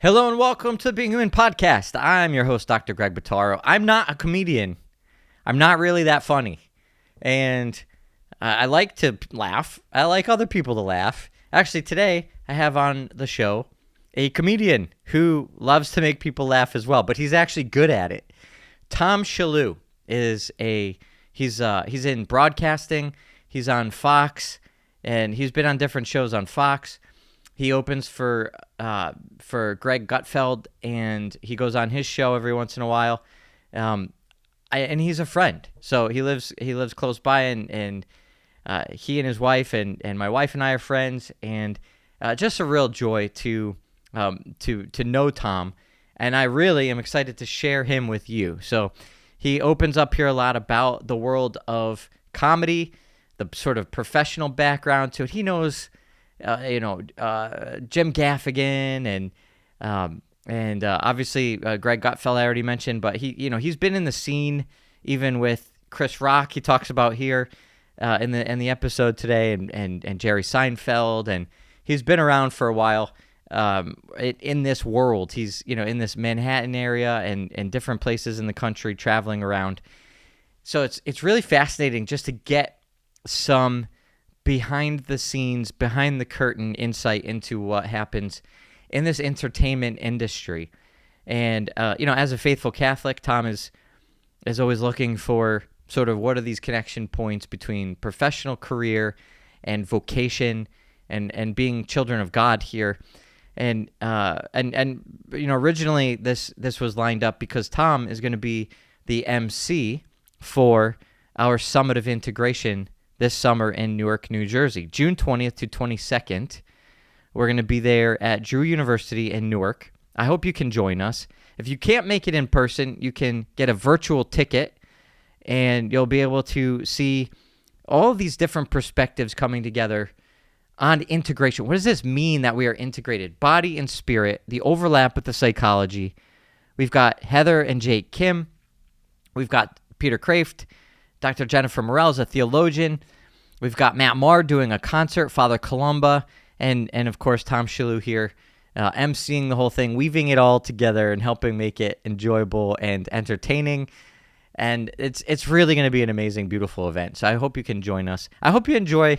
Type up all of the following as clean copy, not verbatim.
Hello and welcome to the Being Human podcast. I'm your host, Dr. Greg Bottaro. I'm not a comedian. I'm not really that funny. And I like to laugh. I like other people to laugh. Actually, today I have on the show a comedian who loves to make people laugh as well, but he's actually good at it. Tom Shillue is he's in broadcasting. He's on Fox, and he's been on different shows on Fox. He opens for Greg Gutfeld, and he goes on his show every once in a while. And he's a friend, so he lives close by, and he and his wife and my wife and I are friends, and just a real joy to know Tom, and I really am excited to share him with you. So he opens up here a lot about the world of comedy, the sort of professional background to it. He knows. Jim Gaffigan and obviously Greg Gutfeld I already mentioned, but he's been in the scene even with Chris Rock. He talks about here in the episode today, and Jerry Seinfeld, and he's been around for a while in this world. He's in this Manhattan area and different places in the country, traveling around. So it's really fascinating just to get some behind the scenes, behind the curtain insight into what happens in this entertainment industry. And, as a faithful Catholic, Tom is always looking for sort of what are these connection points between professional career and vocation and being children of God here. And originally this was lined up because Tom is going to be the MC for our Summit of Integration this summer in Newark, New Jersey, June 20th to 22nd. We're going to be there at Drew University in Newark. I hope you can join us. If you can't make it in person, you can get a virtual ticket, and you'll be able to see all of these different perspectives coming together on integration. What does this mean that we are integrated? Body and spirit, the overlap with the psychology. We've got Heather and Jake Kim. We've got Peter Kraft. Dr. Jennifer Morel is a theologian. We've got Matt Marr doing a concert, Father Columba, and of course Tom Shillue here emceeing the whole thing, weaving it all together and helping make it enjoyable and entertaining. And it's really going to be an amazing, beautiful event. So I hope you can join us. I hope you enjoy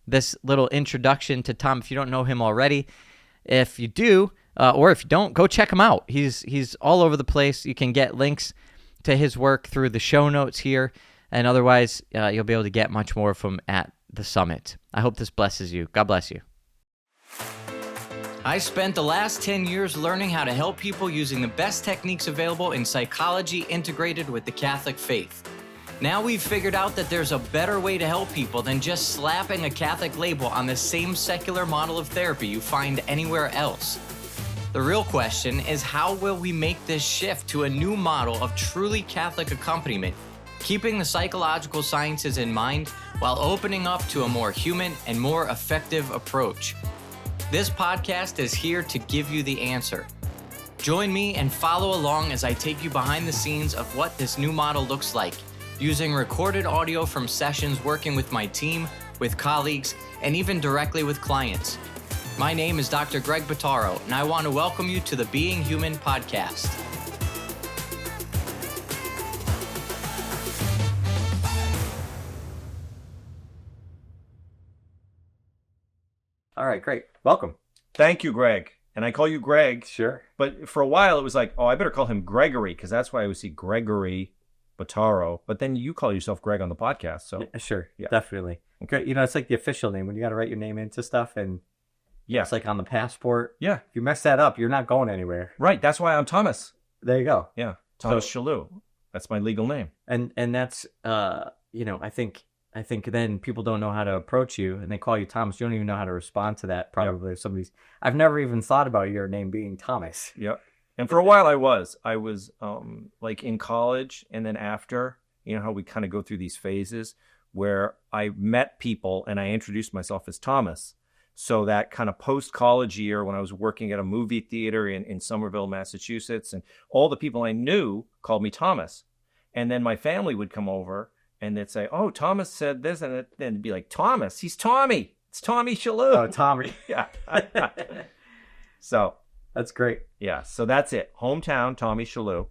this little introduction to Tom if you don't know him already. If you do, or if you don't, go check him out. He's all over the place. You can get links to his work through the show notes here. And otherwise, you'll be able to get much more from at the summit. I hope this blesses you. God bless you. I spent the last 10 years learning how to help people using the best techniques available in psychology integrated with the Catholic faith. Now we've figured out that there's a better way to help people than just slapping a Catholic label on the same secular model of therapy you find anywhere else. The real question is, how will we make this shift to a new model of truly Catholic accompaniment, keeping the psychological sciences in mind while opening up to a more human and more effective approach? This podcast is here to give you the answer. Join me and follow along as I take you behind the scenes of what this new model looks like, using recorded audio from sessions working with my team, with colleagues, and even directly with clients. My name is Dr. Greg Bottaro, and I want to welcome you to the Being Human podcast. All right, great. Welcome. Thank you, Greg. And I call you Greg. Sure. But for a while, it was like, I better call him Gregory, because that's why I always see Gregory Bottaro. But then you call yourself Greg on the podcast. So Sure, yeah. Definitely. Okay. It's like the official name when you got to write your name into stuff, and it's like on the passport. Yeah. If you mess that up, you're not going anywhere. Right. That's why I'm Thomas. There you go. Yeah. Thomas Shillue. That's my legal name. And that's, I think then people don't know how to approach you, and they call you Thomas. You don't even know how to respond to that, probably. Yep. I've never even thought about your name being Thomas. Yep. And for a while I was like in college, and then after, how we kind of go through these phases where I met people and I introduced myself as Thomas. So that kind of post-college year when I was working at a movie theater in Somerville, Massachusetts, and all the people I knew called me Thomas. And then my family would come over and they'd say, "Oh, Thomas said this," and then it'd be like, "Thomas, he's Tommy. It's Tommy Shillue." Oh, Tommy. Yeah. So That's great. Yeah, so that's it. Hometown, Tommy Shillue.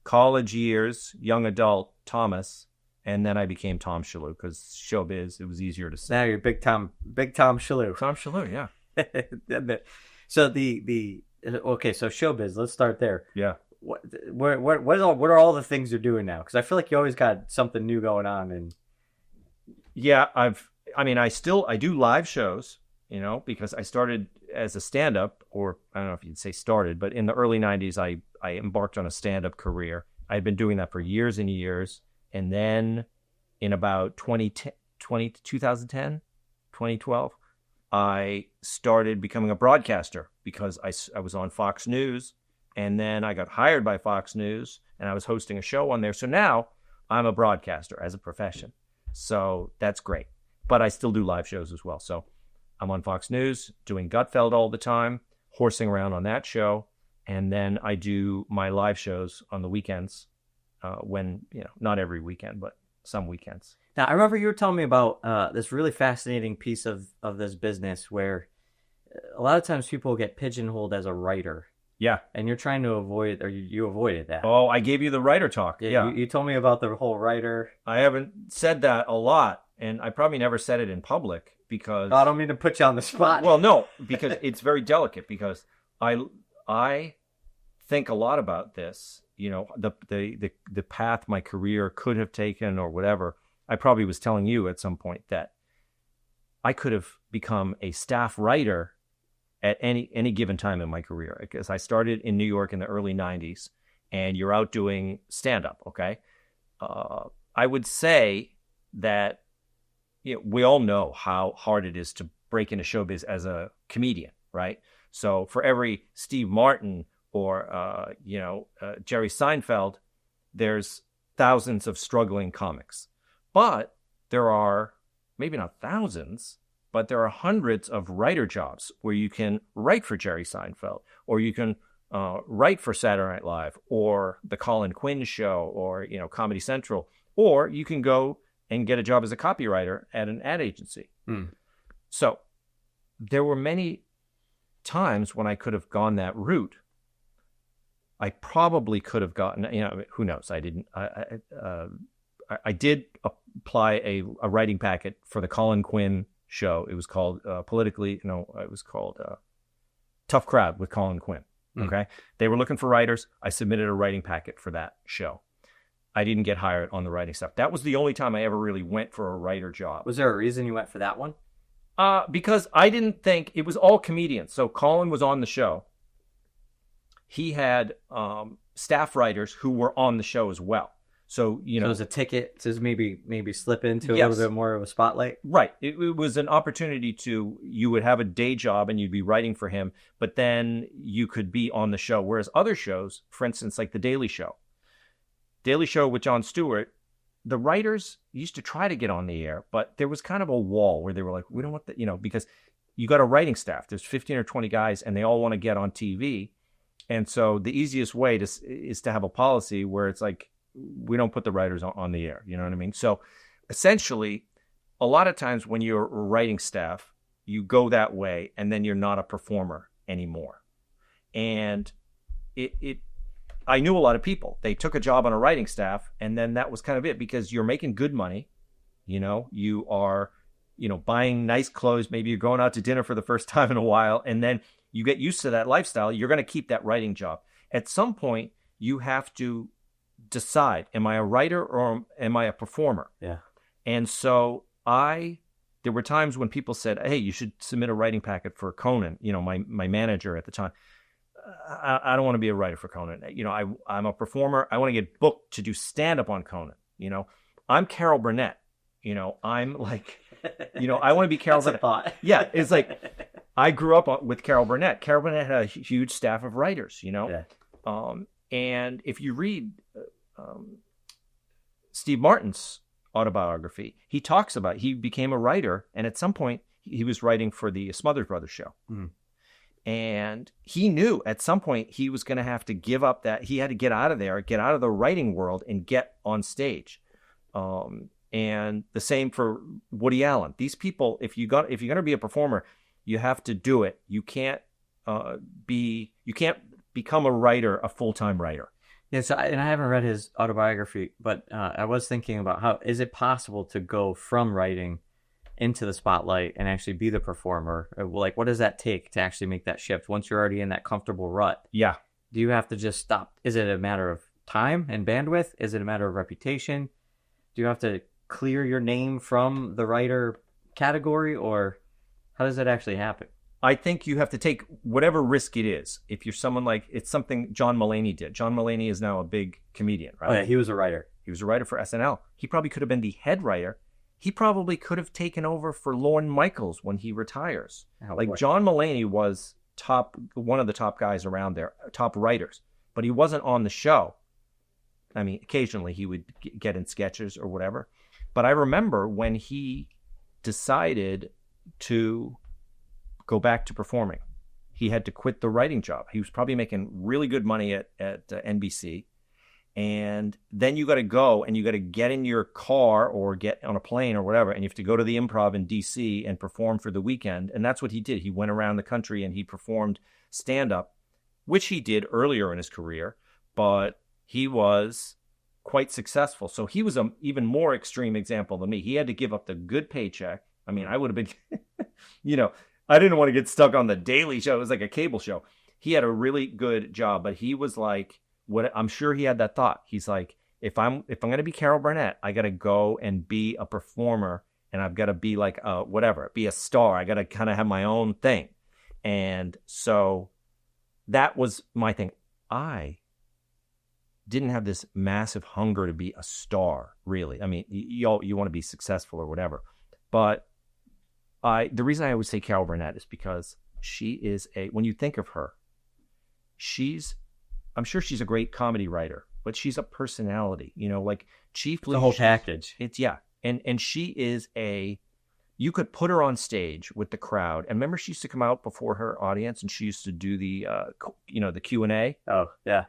College years, young adult, Thomas. And then I became Tom Shillue because showbiz, it was easier to say. Now you're Big Tom Shillue. Tom Shillue, yeah. So okay, so showbiz. Let's start there. Yeah. What are all the things you're doing now? Because I feel like you always got something new going on. And yeah, I do live shows, because I started as a stand-up, or I don't know if you'd say started, but in the early 90s, I embarked on a stand-up career. I had been doing that for years and years. And then in about 2010, 2012, I started becoming a broadcaster because I was on Fox News, and then I got hired by Fox News, and I was hosting a show on there. So now I'm a broadcaster as a profession. So that's great. But I still do live shows as well. So I'm on Fox News doing Gutfeld all the time, horsing around on that show. And then I do my live shows on the weekends when, not every weekend, but some weekends. Now, I remember you were telling me about this really fascinating piece of this business where a lot of times people get pigeonholed as a writer. Yeah. And you're trying to avoid, or you avoided that. Oh, I gave you the writer talk. Yeah. You told me about the whole writer. I haven't said that a lot, and I probably never said it in public because... I don't mean to put you on the spot. Well, no, because it's very delicate, because I think a lot about this, the path my career could have taken or whatever. I probably was telling you at some point that I could have become a staff writer at any given time in my career, because I started in New York in the early 90s, and you're out doing stand-up, okay? I would say that we all know how hard it is to break into showbiz as a comedian, right? So for every Steve Martin or Jerry Seinfeld, there's thousands of struggling comics. But there are, maybe not thousands, but there are hundreds of writer jobs where you can write for Jerry Seinfeld, or you can write for Saturday Night Live, or the Colin Quinn Show, or Comedy Central, or you can go and get a job as a copywriter at an ad agency. So there were many times when I could have gone that route. I probably could have gotten, who knows? I didn't. I did apply a writing packet for the Colin Quinn Show. It was called it was called Tough Crowd with Colin Quinn. Okay. They were looking for writers. I submitted a writing packet for that show. I didn't get hired on the writing stuff. That was the only time I ever really went for a writer job. Was there a reason you went for that one? Because I didn't think, it was all comedians. So Colin was on the show. He had staff writers who were on the show as well. So, So it was a ticket to maybe slip into a little bit more of a spotlight? Right. It was an opportunity you would have a day job and you'd be writing for him, but then you could be on the show. Whereas other shows, for instance, like The Daily Show with Jon Stewart, the writers used to try to get on the air, but there was kind of a wall where they were like, we don't want that, because you got a writing staff. There's 15 or 20 guys and they all want to get on TV. And so the easiest way is to have a policy where it's like, we don't put the writers on the air. You know what I mean? So essentially, a lot of times when you're a writing staff, you go that way and then you're not a performer anymore. And I knew a lot of people. They took a job on a writing staff and then that was kind of it, because you're making good money. You are, buying nice clothes. Maybe you're going out to dinner for the first time in a while. And then you get used to that lifestyle. You're going to keep that writing job. At some point, you have to decide, am I a writer or am I a performer? Yeah. And so there were times when people said, hey, you should submit a writing packet for Conan, my manager at the time. I don't want to be a writer for Conan. I'm a performer. I want to get booked to do stand-up on Conan. I'm Carol Burnett. I'm like, I want to be Carol Burnett. Thought. Yeah, it's like, I grew up with Carol Burnett. Carol Burnett had a huge staff of writers, Yeah. And if you read Steve Martin's autobiography, he talks about, he became a writer, and at some point he was writing for the Smothers Brothers show. And he knew at some point he was going to have to give up that. He had to get out of there, get out of the writing world and get on stage. And the same for Woody Allen. These people, if you're going to be a performer, you have to do it. You can't you can't become a writer, a full-time writer. Yes, and I haven't read his autobiography, but I was thinking about how is it possible to go from writing into the spotlight and actually be the performer? Like, what does that take to actually make that shift once you're already in that comfortable rut? Yeah. Do you have to just stop? Is it a matter of time and bandwidth? Is it a matter of reputation? Do you have to clear your name from the writer category, or how does that actually happen? I think you have to take whatever risk it is. If you're someone like, it's something John Mulaney did. John Mulaney is now a big comedian, right? Oh, yeah, he was a writer. He was a writer for SNL. He probably could have been the head writer. He probably could have taken over for Lorne Michaels when he retires. Boy. John Mulaney was one of the top guys around there, top writers, but he wasn't on the show. I mean, occasionally he would get in sketches or whatever. But I remember when he decided to go back to performing, he had to quit the writing job. He was probably making really good money at NBC. And then you got to go and you got to get in your car or get on a plane or whatever, and you have to go to the Improv in DC and perform for the weekend. And that's what he did. He went around the country and he performed stand-up, which he did earlier in his career, but he was quite successful. So he was an even more extreme example than me. He had to give up the good paycheck. I mean, I would have been, I didn't want to get stuck on the Daily Show. It was like a cable show. He had a really good job, but he was like, what I'm sure he had that thought. He's like, if I'm going to be Carol Burnett, I got to go and be a performer, and I've got to be like be a star. I got to kind of have my own thing. And so that was my thing. I didn't have this massive hunger to be a star, really. I mean, you want to be successful or whatever. But the reason I always say Carol Burnett is because she is when you think of her, I'm sure she's a great comedy writer, but she's a personality, like chiefly the whole package. And she is you could put her on stage with the crowd. And remember, she used to come out before her audience and she used to do the Q&A. Oh, yeah.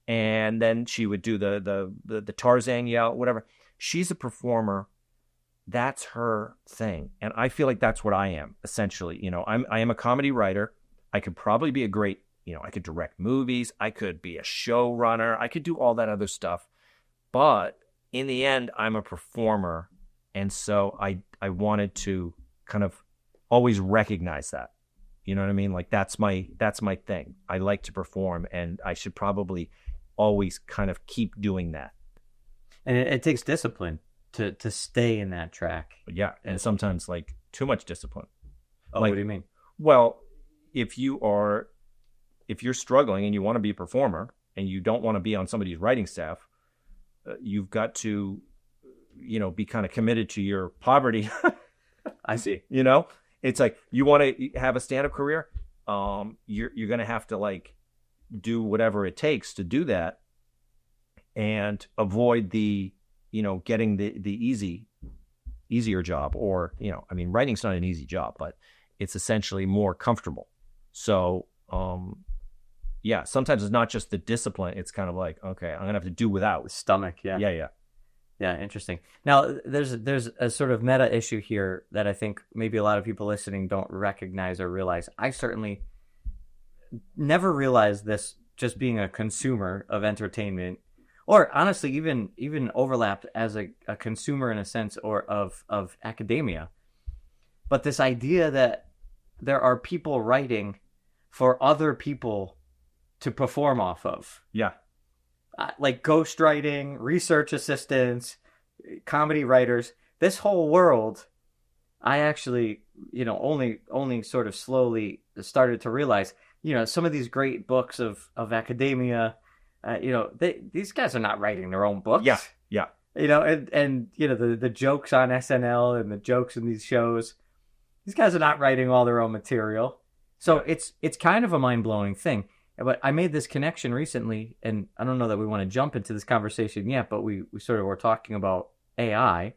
And then she would do the Tarzan yell, whatever. She's a performer. That's her thing. And I feel like that's what I am, essentially. I am a comedy writer. I could probably be a great, I could direct movies. I could be a showrunner. I could do all that other stuff. But in the end, I'm a performer. And so I wanted to kind of always recognize that. You know what I mean? Like that's my thing. I like to perform, and I should probably always kind of keep doing that. And it takes discipline to stay in that track. Yeah, and sometimes like too much discipline. Oh, what do you mean? Well, if you're struggling and you want to be a performer and you don't want to be on somebody's writing staff, you've got to, be kind of committed to your poverty. I see. It's like you want to have a stand-up career. You're going to have to like do whatever it takes to do that and avoid the, getting the easier job, or, writing's not an easy job, but it's essentially more comfortable. So, sometimes it's not just the discipline. It's kind of like, okay, I'm going to have to do without. Stomach, yeah. Yeah. Yeah, interesting. Now, there's a sort of meta issue here that I think maybe a lot of people listening don't recognize or realize. I certainly never realized this just being a consumer of entertainment, or honestly, even overlapped as a consumer in a sense, or of academia. But this idea that there are people writing for other people to perform off of. Yeah. Like ghostwriting, research assistants, comedy writers, this whole world, I actually, only sort of slowly started to realize, some of these great books of academia, these guys are not writing their own books. Yeah. And the jokes on SNL and the jokes in these shows, these guys are not writing all their own material. So it's kind of a mind-blowing thing. But I made this connection recently, and I don't know that we want to jump into this conversation yet, but we sort of were talking about AI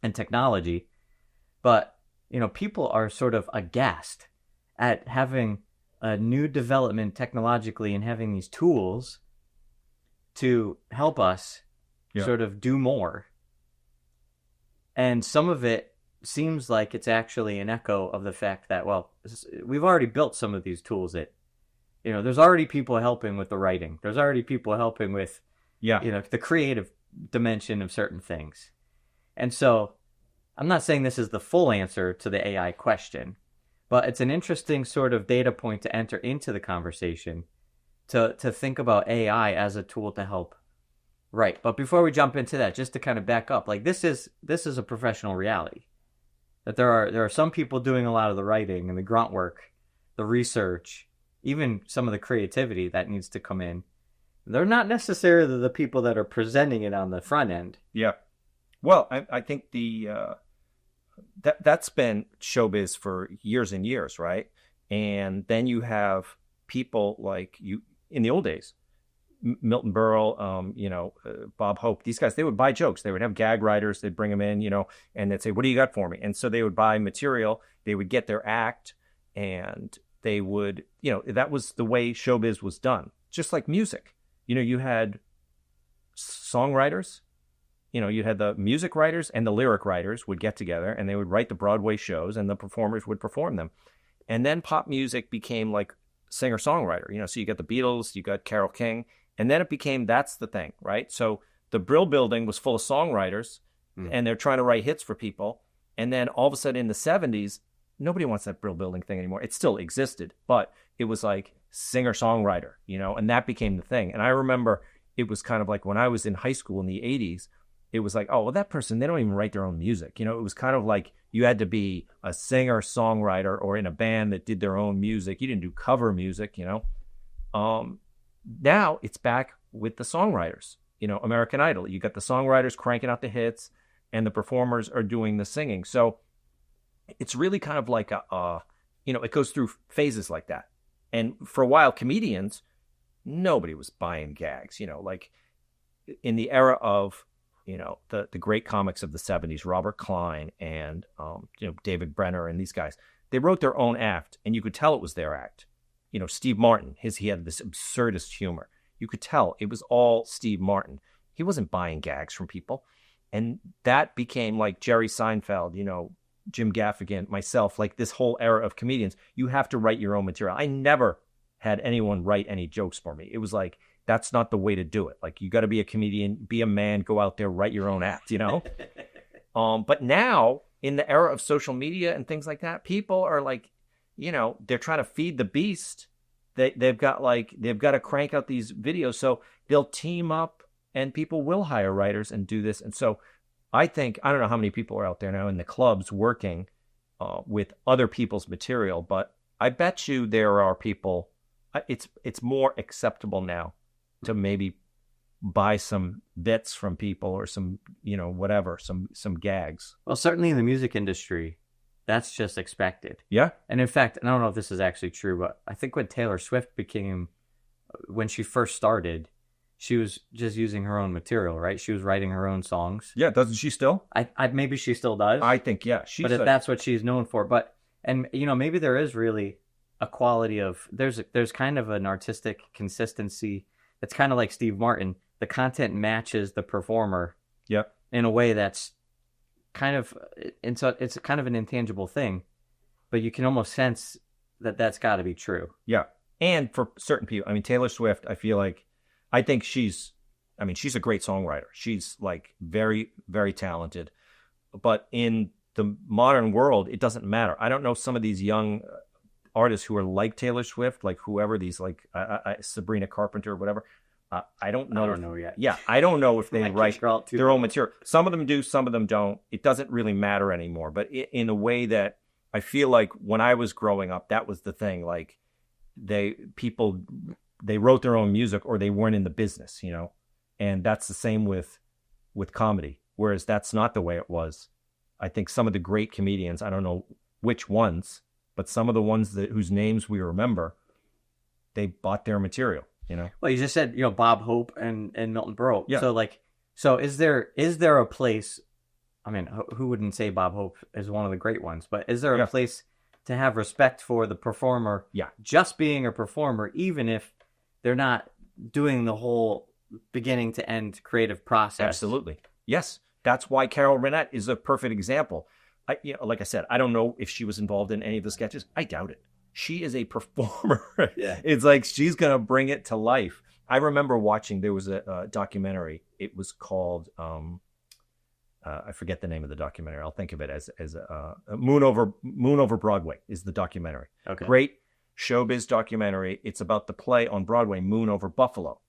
and technology. But, people are sort of aghast at having a new development technologically and having these tools to help us sort of do more. And some of it seems like it's actually an echo of the fact that, well, we've already built some of these tools that, there's already people helping with the writing. There's already people helping with, the creative dimension of certain things. And so I'm not saying this is the full answer to the AI question, but it's an interesting sort of data point to enter into the conversation to think about AI as a tool to help write. But before we jump into that, just to kind of back up, like this is a professional reality. That there are some people doing a lot of the writing and the grunt work, the research, even some of the creativity that needs to come in. They're not necessarily the people that are presenting it on the front end. Yeah. Well, I think that's been showbiz for years and years, right? And then you have people like you in the old days, Milton Berle, Bob Hope, these guys, they would buy jokes. They would have gag writers. They'd bring them in, and they'd say, what do you got for me? And so they would buy material. They would get their act, and they would, that was the way showbiz was done. Just like music. You had songwriters, you had the music writers and the lyric writers would get together, and they would write the Broadway shows, and the performers would perform them. And then pop music became like singer-songwriter, so you got the Beatles, you got Carole King. And then it became, that's the thing, right? So the Brill Building was full of songwriters, and they're trying to write hits for people. And then all of a sudden in the 70s, nobody wants that Brill Building thing anymore. It still existed, but it was like singer-songwriter, and that became the thing. And I remember it was kind of like when I was in high school in the 80s, it was like, oh, well, that person, they don't even write their own music. It was kind of like you had to be a singer-songwriter or in a band that did their own music. You didn't do cover music, Now it's back with the songwriters, American Idol. You got the songwriters cranking out the hits, and the performers are doing the singing. So it's really kind of like it goes through phases like that. And for a while, comedians, nobody was buying gags, like in the era of, the great comics of the 70s, Robert Klein and, David Brenner and these guys, they wrote their own act, and you could tell it was their act. Steve Martin, he had this absurdist humor. You could tell it was all Steve Martin. He wasn't buying gags from people. And that became like Jerry Seinfeld, Jim Gaffigan, myself, like this whole era of comedians. You have to write your own material. I never had anyone write any jokes for me. It was like, that's not the way to do it. Like, you got to be a comedian, be a man, go out there, write your own act, But now, in the era of social media and things like that, people are like, they're trying to feed the beast. They've got to crank out these videos. So they'll team up, and people will hire writers and do this. And so I think, I don't know how many people are out there now in the clubs working with other people's material, but I bet you there are people, it's more acceptable now to maybe buy some bits from people or some, whatever, some gags. Well, certainly in the music industry, that's just expected. Yeah. And in fact, I don't know if this is actually true, but I think when Taylor Swift when she first started, she was just using her own material, right? She was writing her own songs. Yeah, doesn't she still? Maybe she still does. I think, yeah. That's what she's known for. But, and maybe there is really a quality of, there's kind of an artistic consistency. It's kind of like Steve Martin. The content matches the performer. Yep. In a way that's kind of, and so it's kind of an intangible thing, but you can almost sense that that's got to be true. Yeah. And for certain people, Taylor Swift, I think she's a great songwriter. She's like very, very talented. But in the modern world, it doesn't matter. I don't know some of these young artists who are like Taylor Swift, like whoever, these like Sabrina Carpenter or whatever. I don't know. I don't know yet. Yeah, I don't know if they write their own material. Some of them do, some of them don't. It doesn't really matter anymore. But in a way that I feel like when I was growing up, that was the thing. Like they wrote their own music, or they weren't in the business, And that's the same with comedy. Whereas that's not the way it was. I think some of the great comedians, I don't know which ones, but some of the ones whose names we remember, they bought their material. Well, you just said, Bob Hope and Milton Berle. Yeah. So is there a place, who wouldn't say Bob Hope is one of the great ones, but is there a place to have respect for the performer? Yeah. Just being a performer, even if they're not doing the whole beginning to end creative process. Absolutely. Yes. That's why Carol Burnett is a perfect example. like I said, I don't know if she was involved in any of the sketches. I doubt it. She is a performer. Yeah. It's like she's going to bring it to life. I remember watching, there was a documentary. It was called, I forget the name of the documentary. I'll think of it as Moon Over Broadway is the documentary. Okay. Great showbiz documentary. It's about the play on Broadway, Moon Over Buffalo.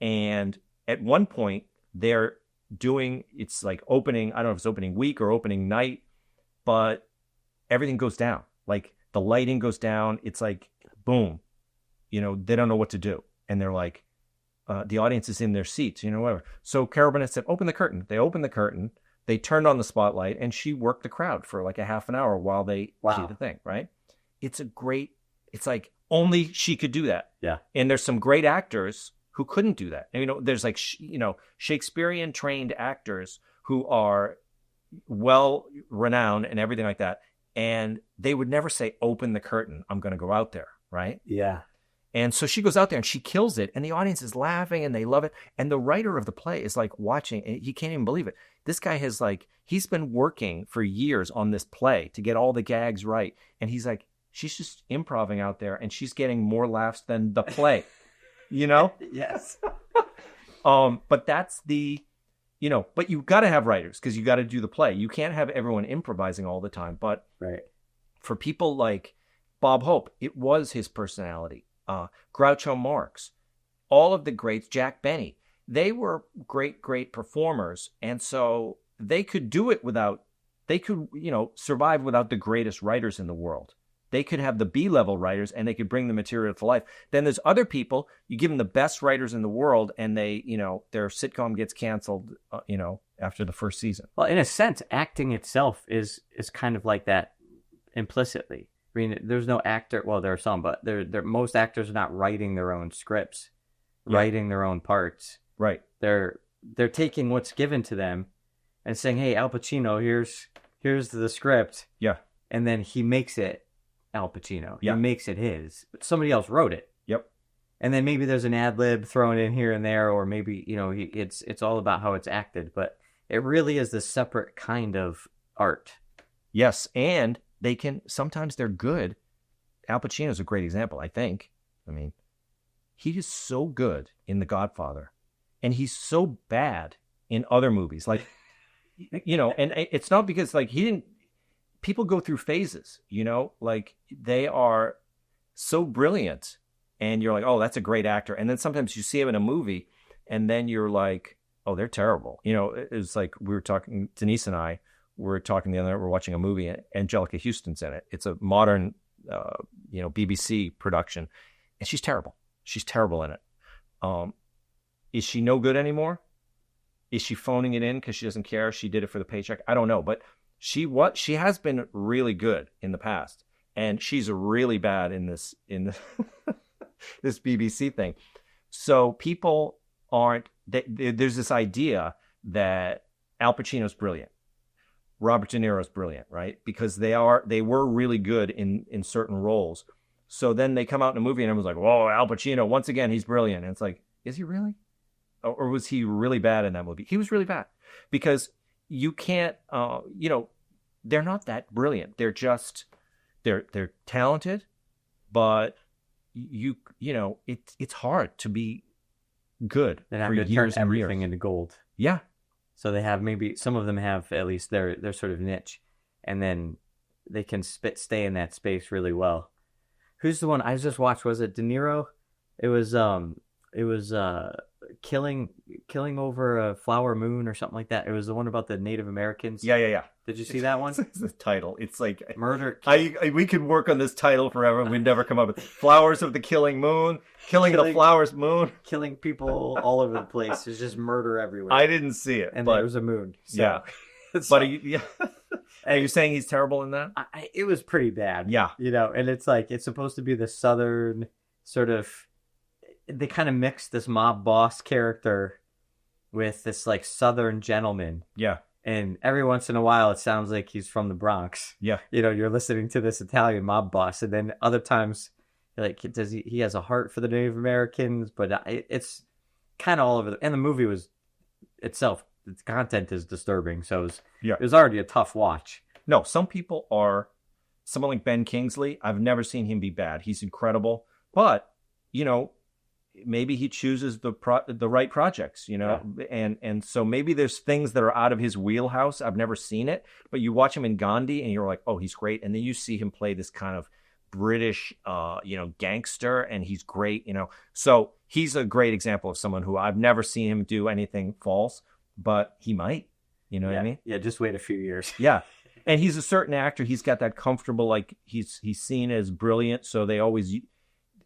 And at one point, they're doing, it's like opening, I don't know if it's opening week or opening night, but everything goes down. Like the lighting goes down. It's like, boom, they don't know what to do. And they're like, the audience is in their seats, whatever. So Carol Burnett said, open the curtain. They opened the curtain. They turned on the spotlight and she worked the crowd for like a half an hour while they see the thing, right? It's like only she could do that. Yeah. And there's some great actors who couldn't do that. And, there's like, Shakespearean trained actors who are well renowned and everything like that. And they would never say, open the curtain. I'm going to go out there. Right. Yeah. And so she goes out there and she kills it. And the audience is laughing and they love it. And the writer of the play is like watching. And he can't even believe it. This guy has he's been working for years on this play to get all the gags right. And he's like, she's just improvising out there and she's getting more laughs than the play. Yes. But that's but you've got to have writers because you got to do the play. You can't have everyone improvising all the time. But right. For people like Bob Hope, it was his personality. Groucho Marx, all of the greats, Jack Benny, they were great performers. And so they could do it survive without the greatest writers in the world. They could have the B-level writers and they could bring the material to life. Then there's other people, you give them the best writers in the world and they, their sitcom gets canceled, after the first season. Well, in a sense, acting itself is kind of like that implicitly. I mean, there's no actor, well, there are some, but most actors are not writing their own scripts, writing their own parts. Right. They're taking what's given to them and saying, hey, Al Pacino, here's the script. Yeah. And then he makes it Al Pacino. Yeah. He makes it his. But somebody else wrote it. Yep. And then maybe there's an ad lib thrown in here and there, or maybe, it's all about how it's acted. But it really is this separate kind of art. Yes. And sometimes they're good. Al Pacino's a great example, I think. I mean, he is so good in The Godfather. And he's so bad in other movies. Like, and it's not because people go through phases, they are so brilliant and you're like, oh, that's a great actor. And then sometimes you see him in a movie and then you're like, oh, they're terrible. It was like we were talking, Denise and I were talking the other night, we're watching a movie, Angelica Houston's in it. It's a modern, BBC production and she's terrible. She's terrible in it. Is she no good anymore? Is she phoning it in because she doesn't care? She did it for the paycheck. I don't know, but she has been really good in the past, and she's really bad in this this BBC thing. So people aren't. There's this idea that Al Pacino's brilliant, Robert De Niro's brilliant, right? Because they were really good in certain roles. So then they come out in a movie and everyone's like, "Whoa, Al Pacino once again, he's brilliant." And it's like, is he really? Or was he really bad in that movie? He was really bad because you can't, they're not that brilliant. They're just, they're talented, but it's hard to be good They have for to turn years and everything years. into gold. Yeah. So they have, maybe some of them have at least their sort of niche, and then they can stay in that space really well. Who's the one I just watched? Was it De Niro? It was killing over a flower moon or something like that. It was the one about the Native Americans. Yeah. Did you see that one? It's the title. It's like Murder. We could work on this title forever and we'd never come up with Flowers of the Killing Moon, killing the Flowers Moon. Killing people all over the place. There's just murder everywhere. I didn't see it. And but there was a moon. So. Yeah. But are you saying he's terrible in that? It was pretty bad. Yeah. And it's like, it's supposed to be the Southern sort of, they kind of mixed this mob boss character with this like Southern gentleman. Yeah. And every once in a while, it sounds like he's from the Bronx. Yeah. You're listening to this Italian mob boss. And then other times, like, he has a heart for the Native Americans, but it's kind of all over. And the movie its content is disturbing. So it was already a tough watch. No, some people are. Someone like Ben Kingsley, I've never seen him be bad. He's incredible, but maybe he chooses the right projects, and so maybe there's things that are out of his wheelhouse. I've never seen it, but you watch him in Gandhi, and you're like, oh, he's great, and then you see him play this kind of British, gangster, and he's great, So he's a great example of someone who I've never seen him do anything false, but he might. You know what I mean? Yeah, just wait a few years. Yeah. And he's a certain actor. He's got that comfortable, like he's seen as brilliant. So they always,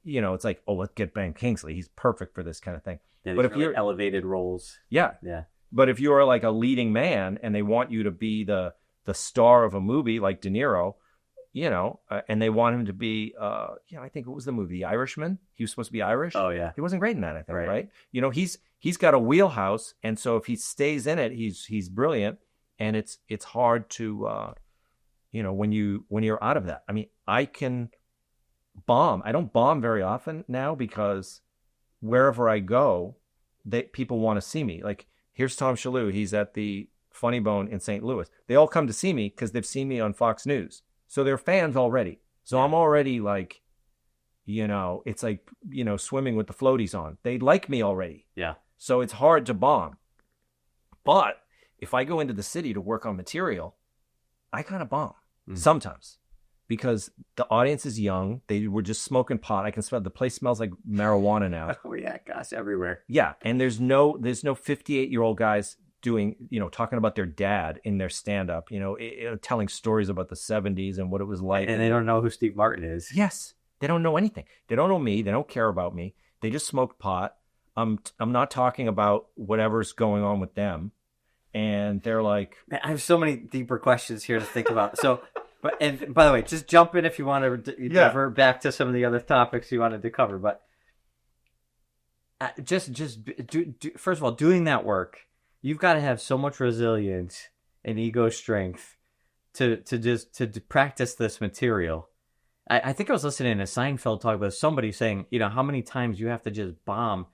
it's like, oh, let's get Ben Kingsley. He's perfect for this kind of thing. Yeah, but if really you're elevated roles. Yeah. Yeah. But if you're like a leading man and they want you to be the star of a movie like De Niro, and they want him to be, I think it was the movie The Irishman. He was supposed to be Irish. Oh yeah. He wasn't great in that, I think, right? He's got a wheelhouse, and so if he stays in it, he's brilliant. And it's hard to, when you're out of that. I mean, I can bomb. I don't bomb very often now because wherever I go, people want to see me. Like, here's Tom Shillue. He's at the Funny Bone in St. Louis. They all come to see me because they've seen me on Fox News. So they're fans already. So I'm already like, it's like, swimming with the floaties on. They like me already. Yeah. So it's hard to bomb. But if I go into the city to work on material, I kind of bomb sometimes because the audience is young. They were just smoking pot. I can smell the place smells like marijuana now. Oh yeah, gosh, everywhere. Yeah, and there's no 58-year-old guys doing talking about their dad in their stand-up. Telling stories about the 70s and what it was like. And they don't know who Steve Martin is. Yes, they don't know anything. They don't know me. They don't care about me. They just smoke pot. I'm not talking about whatever's going on with them. And they're like, man, I have so many deeper questions here to think about. So, and by the way, just jump in if you want to divert back to some of the other topics you wanted to cover. But first of all, doing that work, you've got to have so much resilience and ego strength to practice this material. I think I was listening to Seinfeld talk about somebody saying, how many times you have to just bomb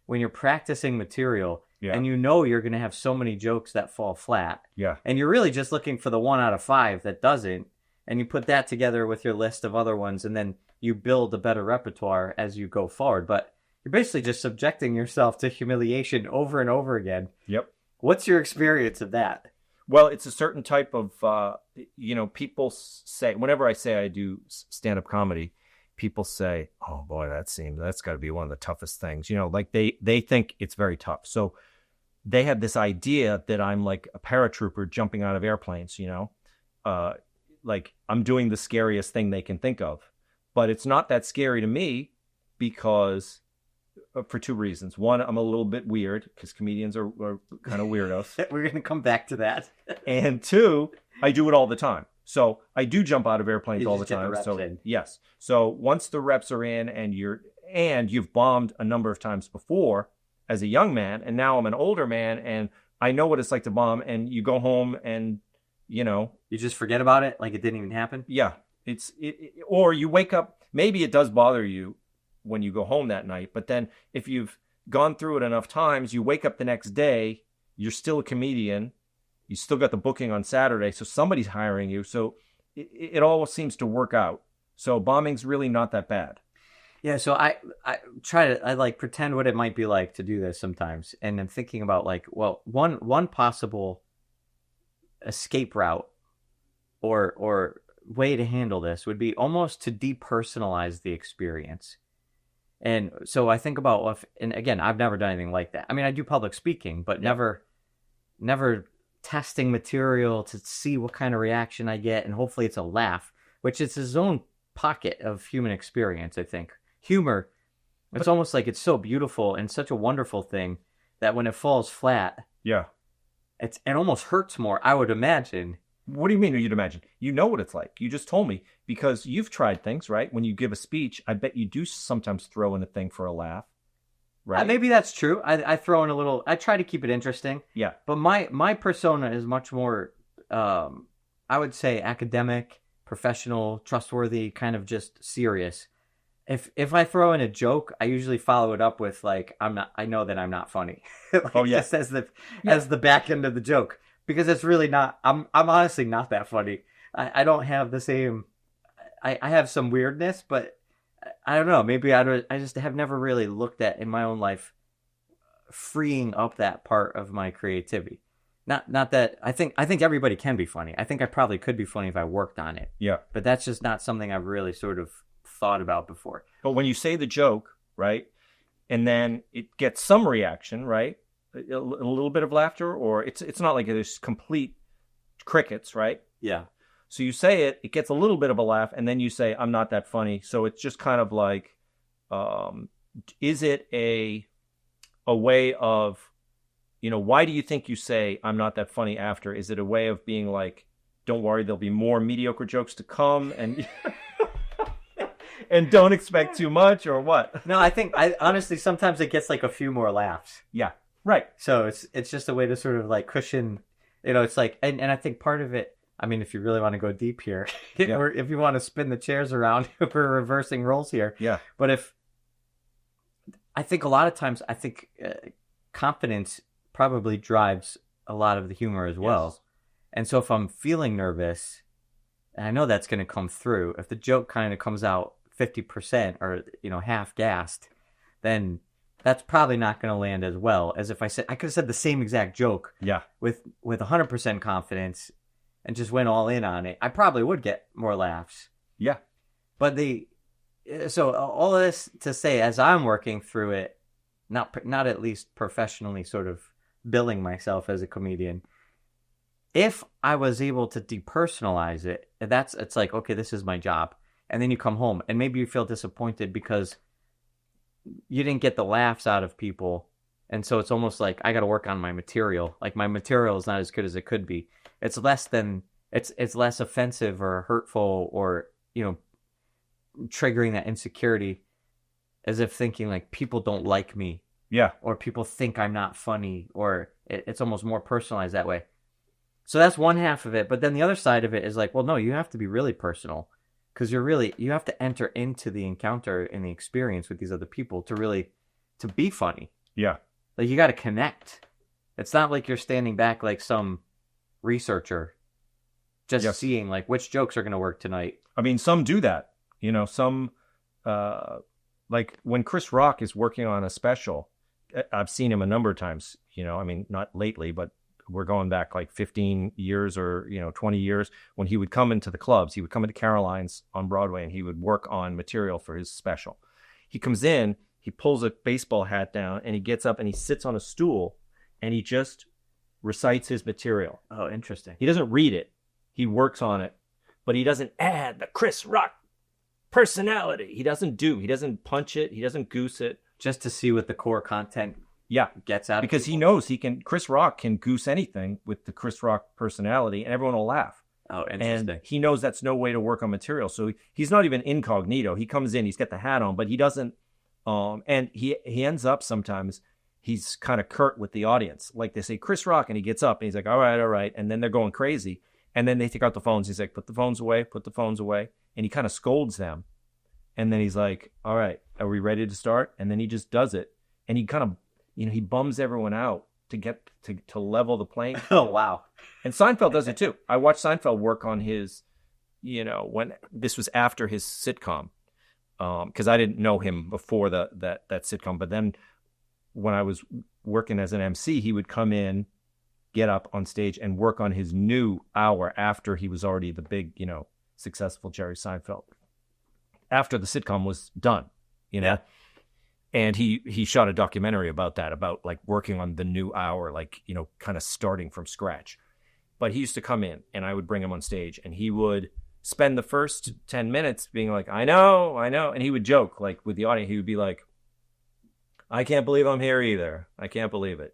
when you're practicing material. Yeah. And you're going to have so many jokes that fall flat. Yeah. And you're really just looking for the 1 out of 5 that doesn't. And you put that together with your list of other ones, and then you build a better repertoire as you go forward. But you're basically just subjecting yourself to humiliation over and over again. Yep. What's your experience of that? Well, it's a certain type of, people say, whenever I say I do stand-up comedy, people say, oh boy, that's got to be one of the toughest things. Like they think it's very tough. So they have this idea that I'm like a paratrooper jumping out of airplanes, like I'm doing the scariest thing they can think of. But it's not that scary to me because for 2 reasons. One, I'm a little bit weird because comedians are kind of weirdos. We're going to come back to that. And 2, I do it all the time. So I do jump out of airplanes all the time. Yes. So once the reps are in and you've bombed a number of times before as a young man, and now I'm an older man and I know what it's like to bomb, and you go home and you just forget about it like it didn't even happen. Yeah. Or you wake up, maybe it does bother you when you go home that night, but then if you've gone through it enough times, you wake up the next day, you're still a comedian. You still got the booking on Saturday, so somebody's hiring you. So it all seems to work out. So bombing's really not that bad. Yeah, so I pretend what it might be like to do this sometimes. And I'm thinking about one possible escape route or way to handle this would be almost to depersonalize the experience. And so I think about and again, I've never done anything like that. I mean, I do public speaking, but never testing material to see what kind of reaction I get, and hopefully it's a laugh, which is his own pocket of human experience, I think. Humor, it's almost like it's so beautiful and such a wonderful thing that when it falls flat, it almost hurts more, I would imagine. What do you mean you'd imagine? You know what it's like. You just told me because you've tried things, right? When you give a speech, I bet you do sometimes throw in a thing for a laugh. Right. Maybe that's true. I throw in a little. I try to keep it interesting. Yeah. But my persona is much more, I would say, academic, professional, trustworthy, kind of just serious. If I throw in a joke, I usually follow it up with I know that I'm not funny. Just as the back end of the joke, because it's really not. I'm honestly not that funny. I don't have the same. I have some weirdness, but I don't know. Maybe I just have never really looked at in my own life freeing up that part of my creativity. Not that I think everybody can be funny. I think I probably could be funny if I worked on it. Yeah. But that's just not something I've really sort of thought about before. But when you say the joke, right, and then it gets some reaction, right, a little bit of laughter, or it's not like there's complete crickets, right? Yeah. So you say it, it gets a little bit of a laugh, and then you say, I'm not that funny. So it's just kind of like, is it a way of, why do you think you say, I'm not that funny after? Is it a way of being like, don't worry, there'll be more mediocre jokes to come, and and don't expect too much, or what? No, I honestly, sometimes it gets like a few more laughs. Yeah, right. So it's just a way to sort of like cushion, it's like, and I think part of it, I mean, if you really want to go deep here, or if you want to spin the chairs around, we're reversing roles here. Yeah. But I think a lot of times, confidence probably drives a lot of the humor as well. Yes. And so if I'm feeling nervous, and I know that's going to come through, if the joke kind of comes out 50% or, half-gassed, then that's probably not going to land as well as if I could have said the same exact joke with 100% confidence and just went all in on it. I probably would get more laughs. Yeah. But so all of this to say, as I'm working through it, not at least professionally sort of billing myself as a comedian, if I was able to depersonalize it, it's like, okay, this is my job. And then you come home and maybe you feel disappointed because you didn't get the laughs out of people. And so it's almost like I got to work on my material. Like my material is not as good as it could be. It's less offensive or hurtful or, triggering that insecurity, as if thinking like people don't like me. Yeah. Or people think I'm not funny, or it's almost more personalized that way. So that's one half of it. But then the other side of it is like, well, no, you have to be really personal, because you have to enter into the encounter and the experience with these other people to be funny. Yeah. Like you got to connect. It's not like you're standing back like some researcher just seeing like which jokes are going to work tonight. I mean, some do that. Some like when Chris Rock is working on a special, I've seen him a number of times, I mean, not lately, but we're going back like 15 years or, 20 years when he would come into the clubs. He would come into Caroline's on Broadway and he would work on material for his special. He comes in, he pulls a baseball hat down and he gets up and he sits on a stool and he just recites his material. Oh, interesting. He doesn't read it. He works on it, but he doesn't add the Chris Rock personality. He doesn't punch it. He doesn't goose it. Just to see what the core content gets out of because people. He knows Chris Rock can goose anything with the Chris Rock personality and everyone will laugh. Oh, interesting. And he knows that's no way to work on material. So he's not even incognito. He comes in, he's got the hat on, but he doesn't, and he ends up sometimes, he's kind of curt with the audience. Like they say, Chris Rock, and he gets up and he's like, all right. And then they're going crazy. And then they take out the phones. He's like, put the phones away. And he kind of scolds them. And then he's like, all right, are we ready to start? And then he just does it. And he kind of, he bums everyone out to get to level the playing. Oh, wow. And Seinfeld does it too. I watched Seinfeld work on his, when this was after his sitcom, because I didn't know him before that sitcom. But then when I was working as an MC, he would come in, get up on stage and work on his new hour after he was already the big, successful Jerry Seinfeld. After the sitcom was done, Yeah. And he shot a documentary about that, about like working on the new hour, like, kind of starting from scratch. But he used to come in and I would bring him on stage and he would spend the first 10 minutes being like, I know. And he would joke like with the audience. He would be like, I can't believe I'm here either. I can't believe it,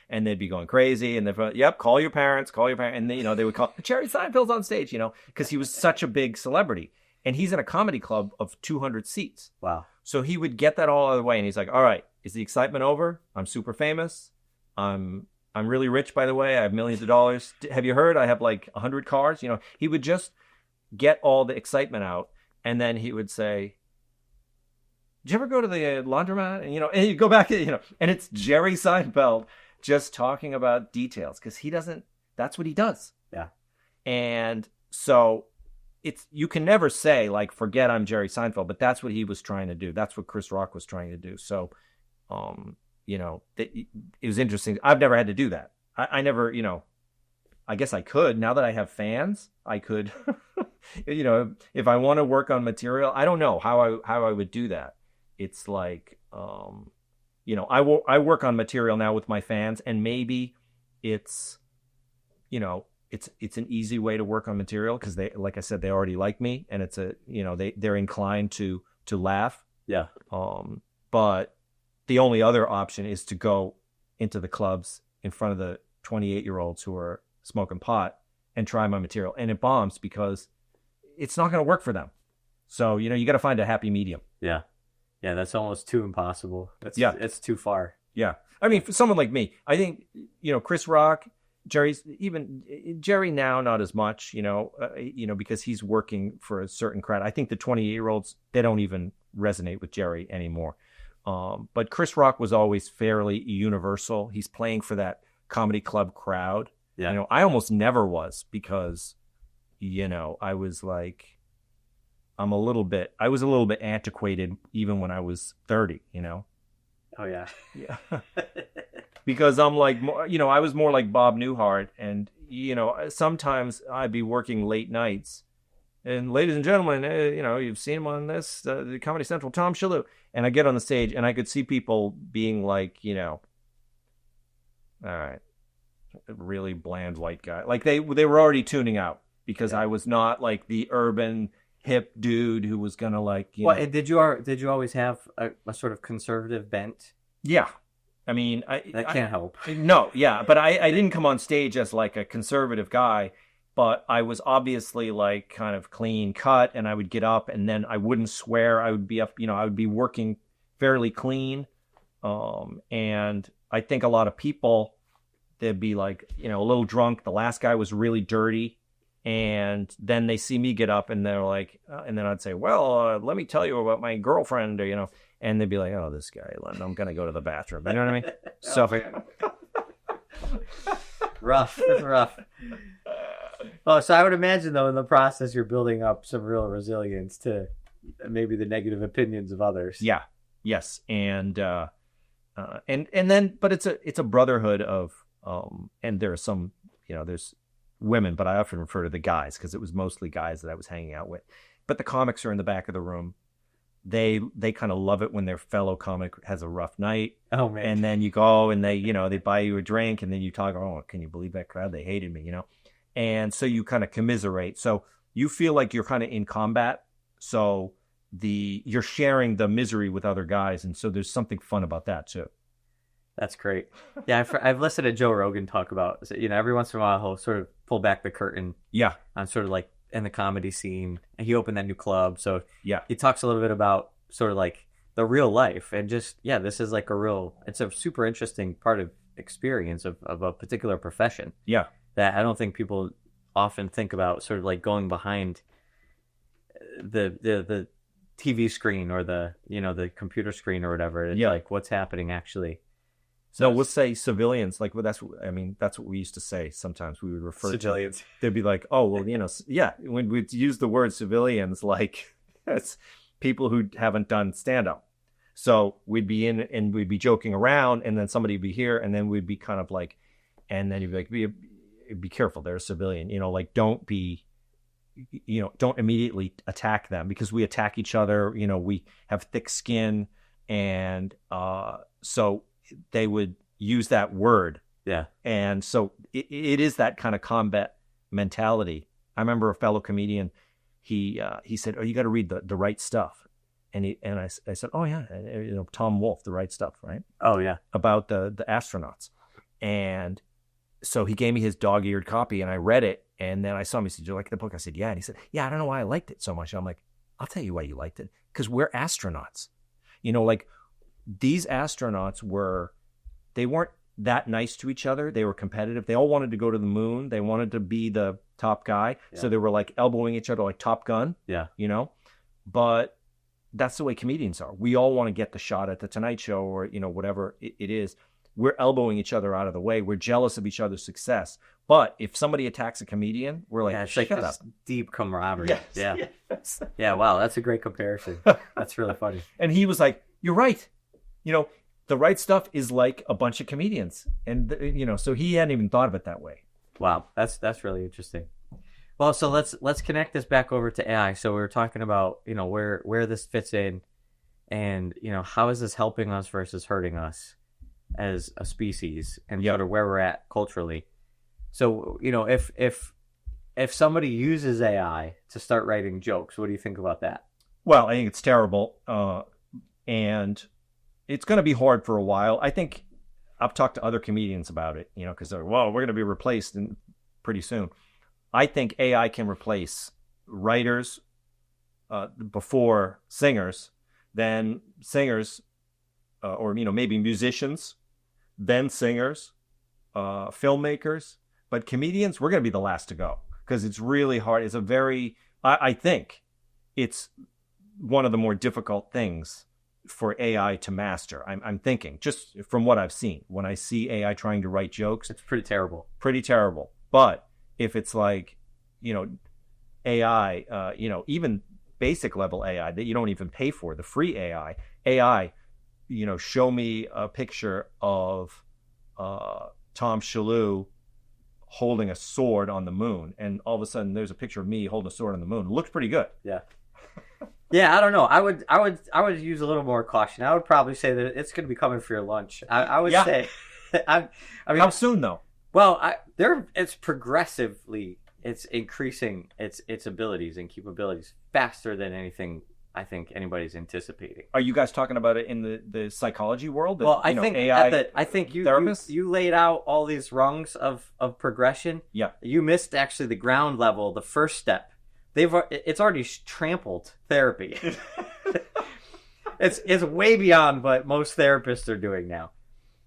and they'd be going crazy and they'd, yep, call your parents. And they would call Jerry Seinfeld's on stage, because he was such a big celebrity and he's in a comedy club of 200 seats. Wow. So he would get that all out of the way and he's like, all right, is the excitement over? I'm super famous. I'm really rich, by the way. I have millions of dollars. Have you heard? I have like 100 cars. He would just get all the excitement out. And then he would say, did you ever go to the laundromat? And, and you go back, and it's Jerry Seinfeld just talking about details because that's what he does. Yeah. And So you can never say like, forget I'm Jerry Seinfeld, but that's what he was trying to do. That's what Chris Rock was trying to do. So, it was interesting. I've never had to do that. I never, I guess I could. Now that I have fans, I could, if I want to work on material, I don't know how I would do that. It's like, I work on material now with my fans, and maybe it's, it's an easy way to work on material because they, like I said, they already like me, and it's they're inclined to laugh. Yeah. But the only other option is to go into the clubs in front of the 28-year-olds who are smoking pot and try my material, and it bombs because it's not going to work for them. So you got to find a happy medium. Yeah. That's almost too impossible. It's too far. Yeah. I mean, for someone like me, I think Chris Rock, Jerry now, not as much, because he's working for a certain crowd. I think the 28-year-olds, they don't even resonate with Jerry anymore. But Chris Rock was always fairly universal. He's playing for that comedy club crowd. Yeah. I almost never was because, I was like, I was a little bit antiquated even when I was 30, Oh, yeah. Yeah. Because I'm like, I was more like Bob Newhart, and, sometimes I'd be working late nights. And ladies and gentlemen, you've seen him on this, the Comedy Central, Tom Shillue. And I get on the stage, and I could see people being like, all right, really bland white guy. Like they were already tuning out because I was not like the urban hip dude who was gonna like. And did you always have a sort of conservative bent? Yeah. I mean, that can't help. No, yeah, but I didn't come on stage as like a conservative guy, but I was obviously like kind of clean cut, and I would get up, and then I wouldn't swear. I would be up, I would be working fairly clean, and I think a lot of people, they'd be like, a little drunk. The last guy was really dirty, and then they see me get up, and they're like, and then I'd say, well, let me tell you about my girlfriend, and they'd be like, oh, this guy, I'm going to go to the bathroom. You know what I mean? So rough. That's rough. Oh, so I would imagine, though, in the process, you're building up some real resilience to maybe the negative opinions of others. Yeah. Yes. And then, but it's a brotherhood of, and there are some, there's women, but I often refer to the guys because it was mostly guys that I was hanging out with. But the comics are in the back of the room. They kind of love it when their fellow comic has a rough night. Oh, man. And then you go and they buy you a drink, and then you talk, oh, can you believe that crowd? They hated me, And so you kind of commiserate. So you feel like you're kind of in combat. So you're sharing the misery with other guys. And so there's something fun about that too. That's great. Yeah, I've listened to Joe Rogan talk about, every once in a while he'll sort of pull back the curtain. Yeah. On sort of like in the comedy scene. And he opened that new club. So yeah, he talks a little bit about sort of like the real life, and just, this is like it's a super interesting part of experience of a particular profession. Yeah. That I don't think people often think about, sort of like going behind the TV screen or the computer screen or whatever. It's like what's happening actually. So we'll say civilians, like, well, that's what we used to say. Sometimes we would refer civilians. They'd be like, oh, well, when we'd use the word civilians, like that's people who haven't done stand up. So we'd be in and we'd be joking around, and then somebody would be here, and then we'd be kind of like, and then you'd be like, be careful, they're a civilian, like don't immediately attack them, because we attack each other. We have thick skin, and so they would use that word. Yeah. And so it is that kind of combat mentality. I remember a fellow comedian, he said, oh, you got to read the right stuff. And I said, oh yeah, Tom Wolfe, The Right Stuff, right? Oh yeah. About the astronauts. And so he gave me his dog-eared copy, and I read it, and then I saw him, he said, do you like the book? I said, yeah. And he said, yeah, I don't know why I liked it so much. I'm like, I'll tell you why you liked it. Because we're astronauts. Like these astronauts they weren't that nice to each other. They were competitive. They all wanted to go to the moon. They wanted to be the top guy. Yeah. So they were like elbowing each other like Top Gun. Yeah. But that's the way comedians are. We all want to get the shot at the Tonight Show or, whatever it is. we're elbowing each other out of the way. We're jealous of each other's success. But if somebody attacks a comedian, we're like, Yeah, it's shut like up. this deep camaraderie. Yes, Yeah. yes. Yeah, wow, that's a great comparison. That's really funny. And he was like, you're right. The right stuff is like a bunch of comedians. And, so he hadn't even thought of it that way. Wow, that's really interesting. Well, so let's connect this back over to AI. So we were talking about, where this fits in and, how is this helping us versus hurting us as a species and sort of where we're at culturally. So, if somebody uses AI to start writing jokes, what do you think about that? Well, I think it's terrible. And it's going to be hard for a while. I think I've talked to other comedians about it, because they're, well, we're going to be replaced pretty soon. I think AI can replace writers before singers, then singers, or maybe musicians, then singers, filmmakers. But comedians, we're going to be the last to go because it's really hard. It's I think it's one of the more difficult things for AI to master. I'm thinking, just from what I've seen, when I see AI trying to write jokes, It's pretty terrible. pretty terrible. But if it's like, AI, even basic level AI that you don't even pay for, the free AI, show me a picture of Tom Shillue holding a sword on the moon, and all of a sudden there's a picture of me holding a sword on the moon. It looks pretty good. Yeah. Yeah, I don't know. I would use a little more caution. I would probably say that it's going to be coming for your lunch. I would say. I mean, How soon though? well, it's progressively it's increasing its abilities and capabilities faster than anything I think anybody's anticipating. Are you guys talking about it in the psychology world? Well, I think AI I think you therapists? you laid out all these rungs of progression. Yeah. You missed actually the ground level, the first step. It's already trampled therapy. It's way beyond what most therapists are doing now,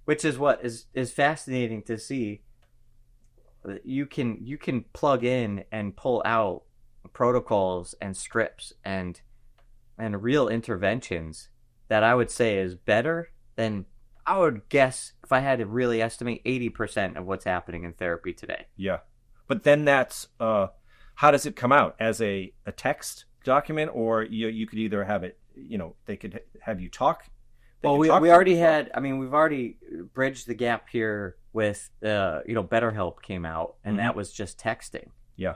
which is what is fascinating to see. You can plug in and pull out protocols and scripts and real interventions that I would say is better than, I would guess, if I had to really estimate, 80% of what's happening in therapy today. Yeah. But then that's how does it come out? As a text document, or you could either have it, they could have you talk. Well, we already had, we've already bridged the gap here with, BetterHelp came out, and that was just texting. Yeah.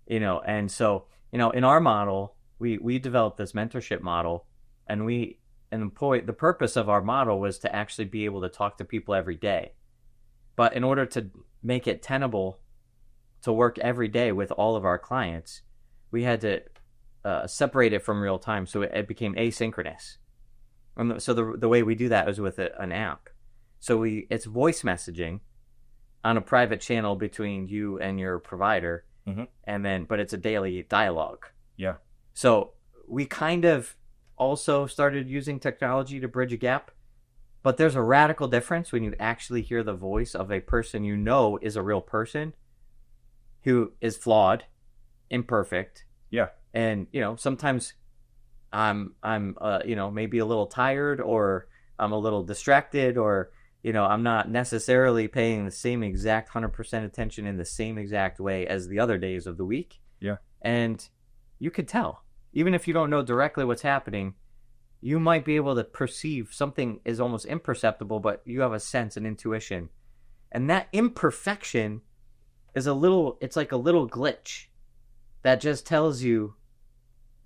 And so, in our model, we developed this mentorship model, and the purpose of our model was to actually be able to talk to people every day. But in order to make it tenable to work every day with all of our clients, we had to separate it from real time, so it became asynchronous. And so the way we do that is with an app. So it's voice messaging on a private channel between you and your provider, but it's a daily dialogue. Yeah. So we kind of also started using technology to bridge a gap, but there's a radical difference when you actually hear the voice of a person is a real person who is flawed, imperfect. Yeah. And, sometimes I'm maybe a little tired, or I'm a little distracted, or, I'm not necessarily paying the same exact 100% attention in the same exact way as the other days of the week. Yeah. And you could tell, even if you don't know directly what's happening, you might be able to perceive something is almost imperceptible, but you have a sense and intuition. And that imperfection is it's like a little glitch that just tells you,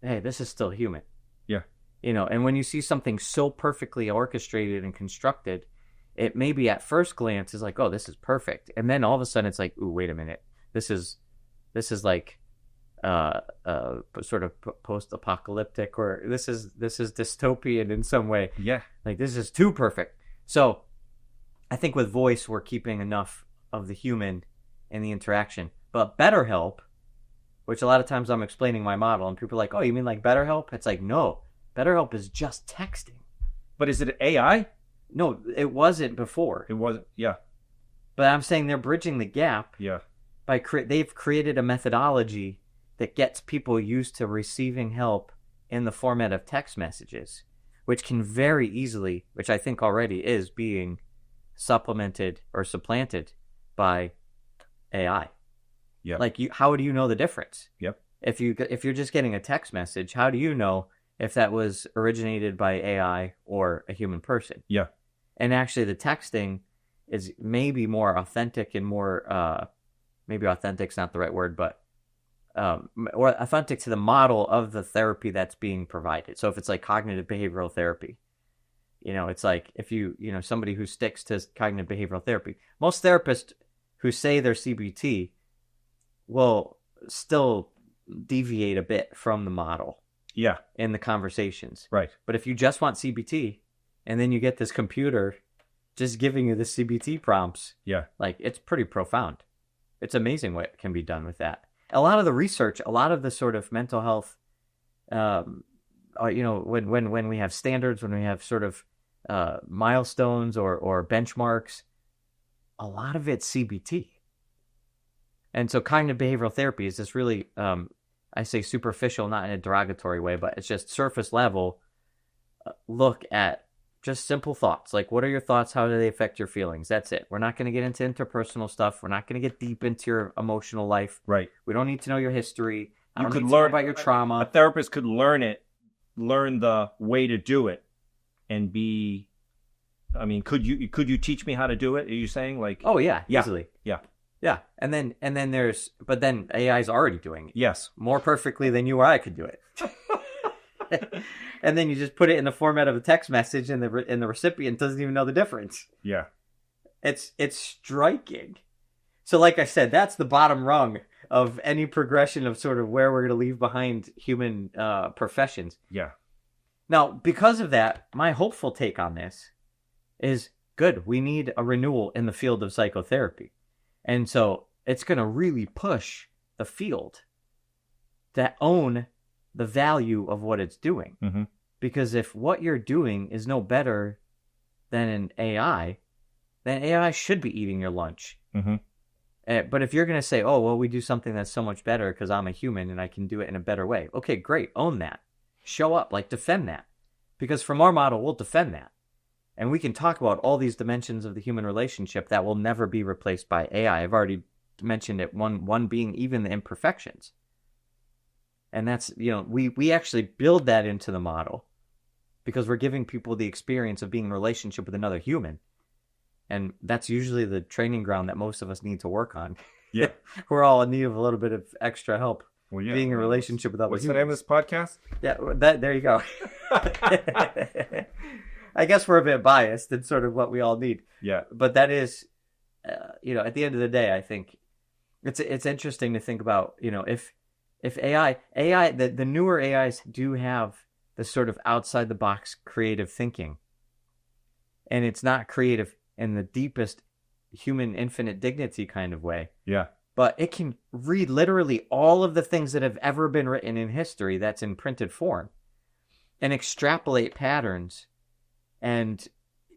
hey, this is still human. Yeah. And when you see something so perfectly orchestrated and constructed, it maybe at first glance is like, oh, this is perfect. And then all of a sudden it's like, ooh, wait a minute. This is like sort of post-apocalyptic, or this is dystopian in some way. Yeah. Like, this is too perfect. So I think with voice, we're keeping enough of the human in the interaction. But BetterHelp, which a lot of times I'm explaining my model, and people are like, oh, you mean like BetterHelp? It's like, no, BetterHelp is just texting. But is it AI? No, it wasn't before. It wasn't. Yeah. But I'm saying they're bridging the gap. Yeah. They've created a methodology that gets people used to receiving help in the format of text messages, which can very easily, which I think already is being supplemented or supplanted by AI. Yeah. Like, how do you know the difference? Yep. If you're just getting a text message, how do you know if that was originated by AI or a human person? Yeah. And actually, the texting is maybe more authentic and more maybe authentic's not the right word, but or authentic to the model of the therapy that's being provided. So if it's like cognitive behavioral therapy, it's like if somebody who sticks to cognitive behavioral therapy, most therapists who say they're CBT will still deviate a bit from the model. Yeah. In the conversations. Right. But if you just want CBT and then you get this computer just giving you the CBT prompts, yeah, like, it's pretty profound. It's amazing what can be done with that. A lot of the research, a lot of the sort of mental health, when we have standards, when we have sort of milestones or benchmarks, a lot of it's CBT. And so cognitive behavioral therapy is this really, I say superficial, not in a derogatory way, but it's just surface level look at just simple thoughts. Like, what are your thoughts? How do they affect your feelings? That's it. We're not going to get into interpersonal stuff. We're not going to get deep into your emotional life. Right. We don't need to know your history. You could learn learn about your trauma. A therapist could learn the way to do it, and be. I mean, could you teach me how to do it? Are you saying, like? Oh yeah, easily. Yeah. Yeah, and then but then AI is already doing it. Yes. More perfectly than you or I could do it. And then you just put it in the format of a text message, and the recipient doesn't even know the difference. Yeah. It's striking. So like I said, that's the bottom rung of any progression of sort of where we're going to leave behind human professions. Yeah. Now, because of that, my hopeful take on this is good. We need a renewal in the field of psychotherapy. And so it's going to really push the field to own the value of what it's doing. Mm-hmm. Because if what you're doing is no better than an AI, then AI should be eating your lunch. Mm-hmm. But if you're going to say, oh, well, we do something that's so much better because I'm a human and I can do it in a better way. Okay, great. Own that. Show up. Like, defend that. Because from our model, we'll defend that. And we can talk about all these dimensions of the human relationship that will never be replaced by AI. I've already mentioned it, one being even the imperfections. And that's, we actually build that into the model because we're giving people the experience of being in a relationship with another human. And that's usually the training ground that most of us need to work on. Yeah. We're all in need of a little bit of extra help Well, yeah. being in a relationship with other What's humans. the name of this podcast? Yeah, there you go. I guess we're a bit biased in sort of what we all need. Yeah. But that is, at the end of the day, I think it's interesting to think about, if AI, the newer AIs do have this sort of outside the box creative thinking. And it's not creative in the deepest human infinite dignity kind of way. Yeah. But it can read literally all of the things that have ever been written in history that's in printed form and extrapolate patterns and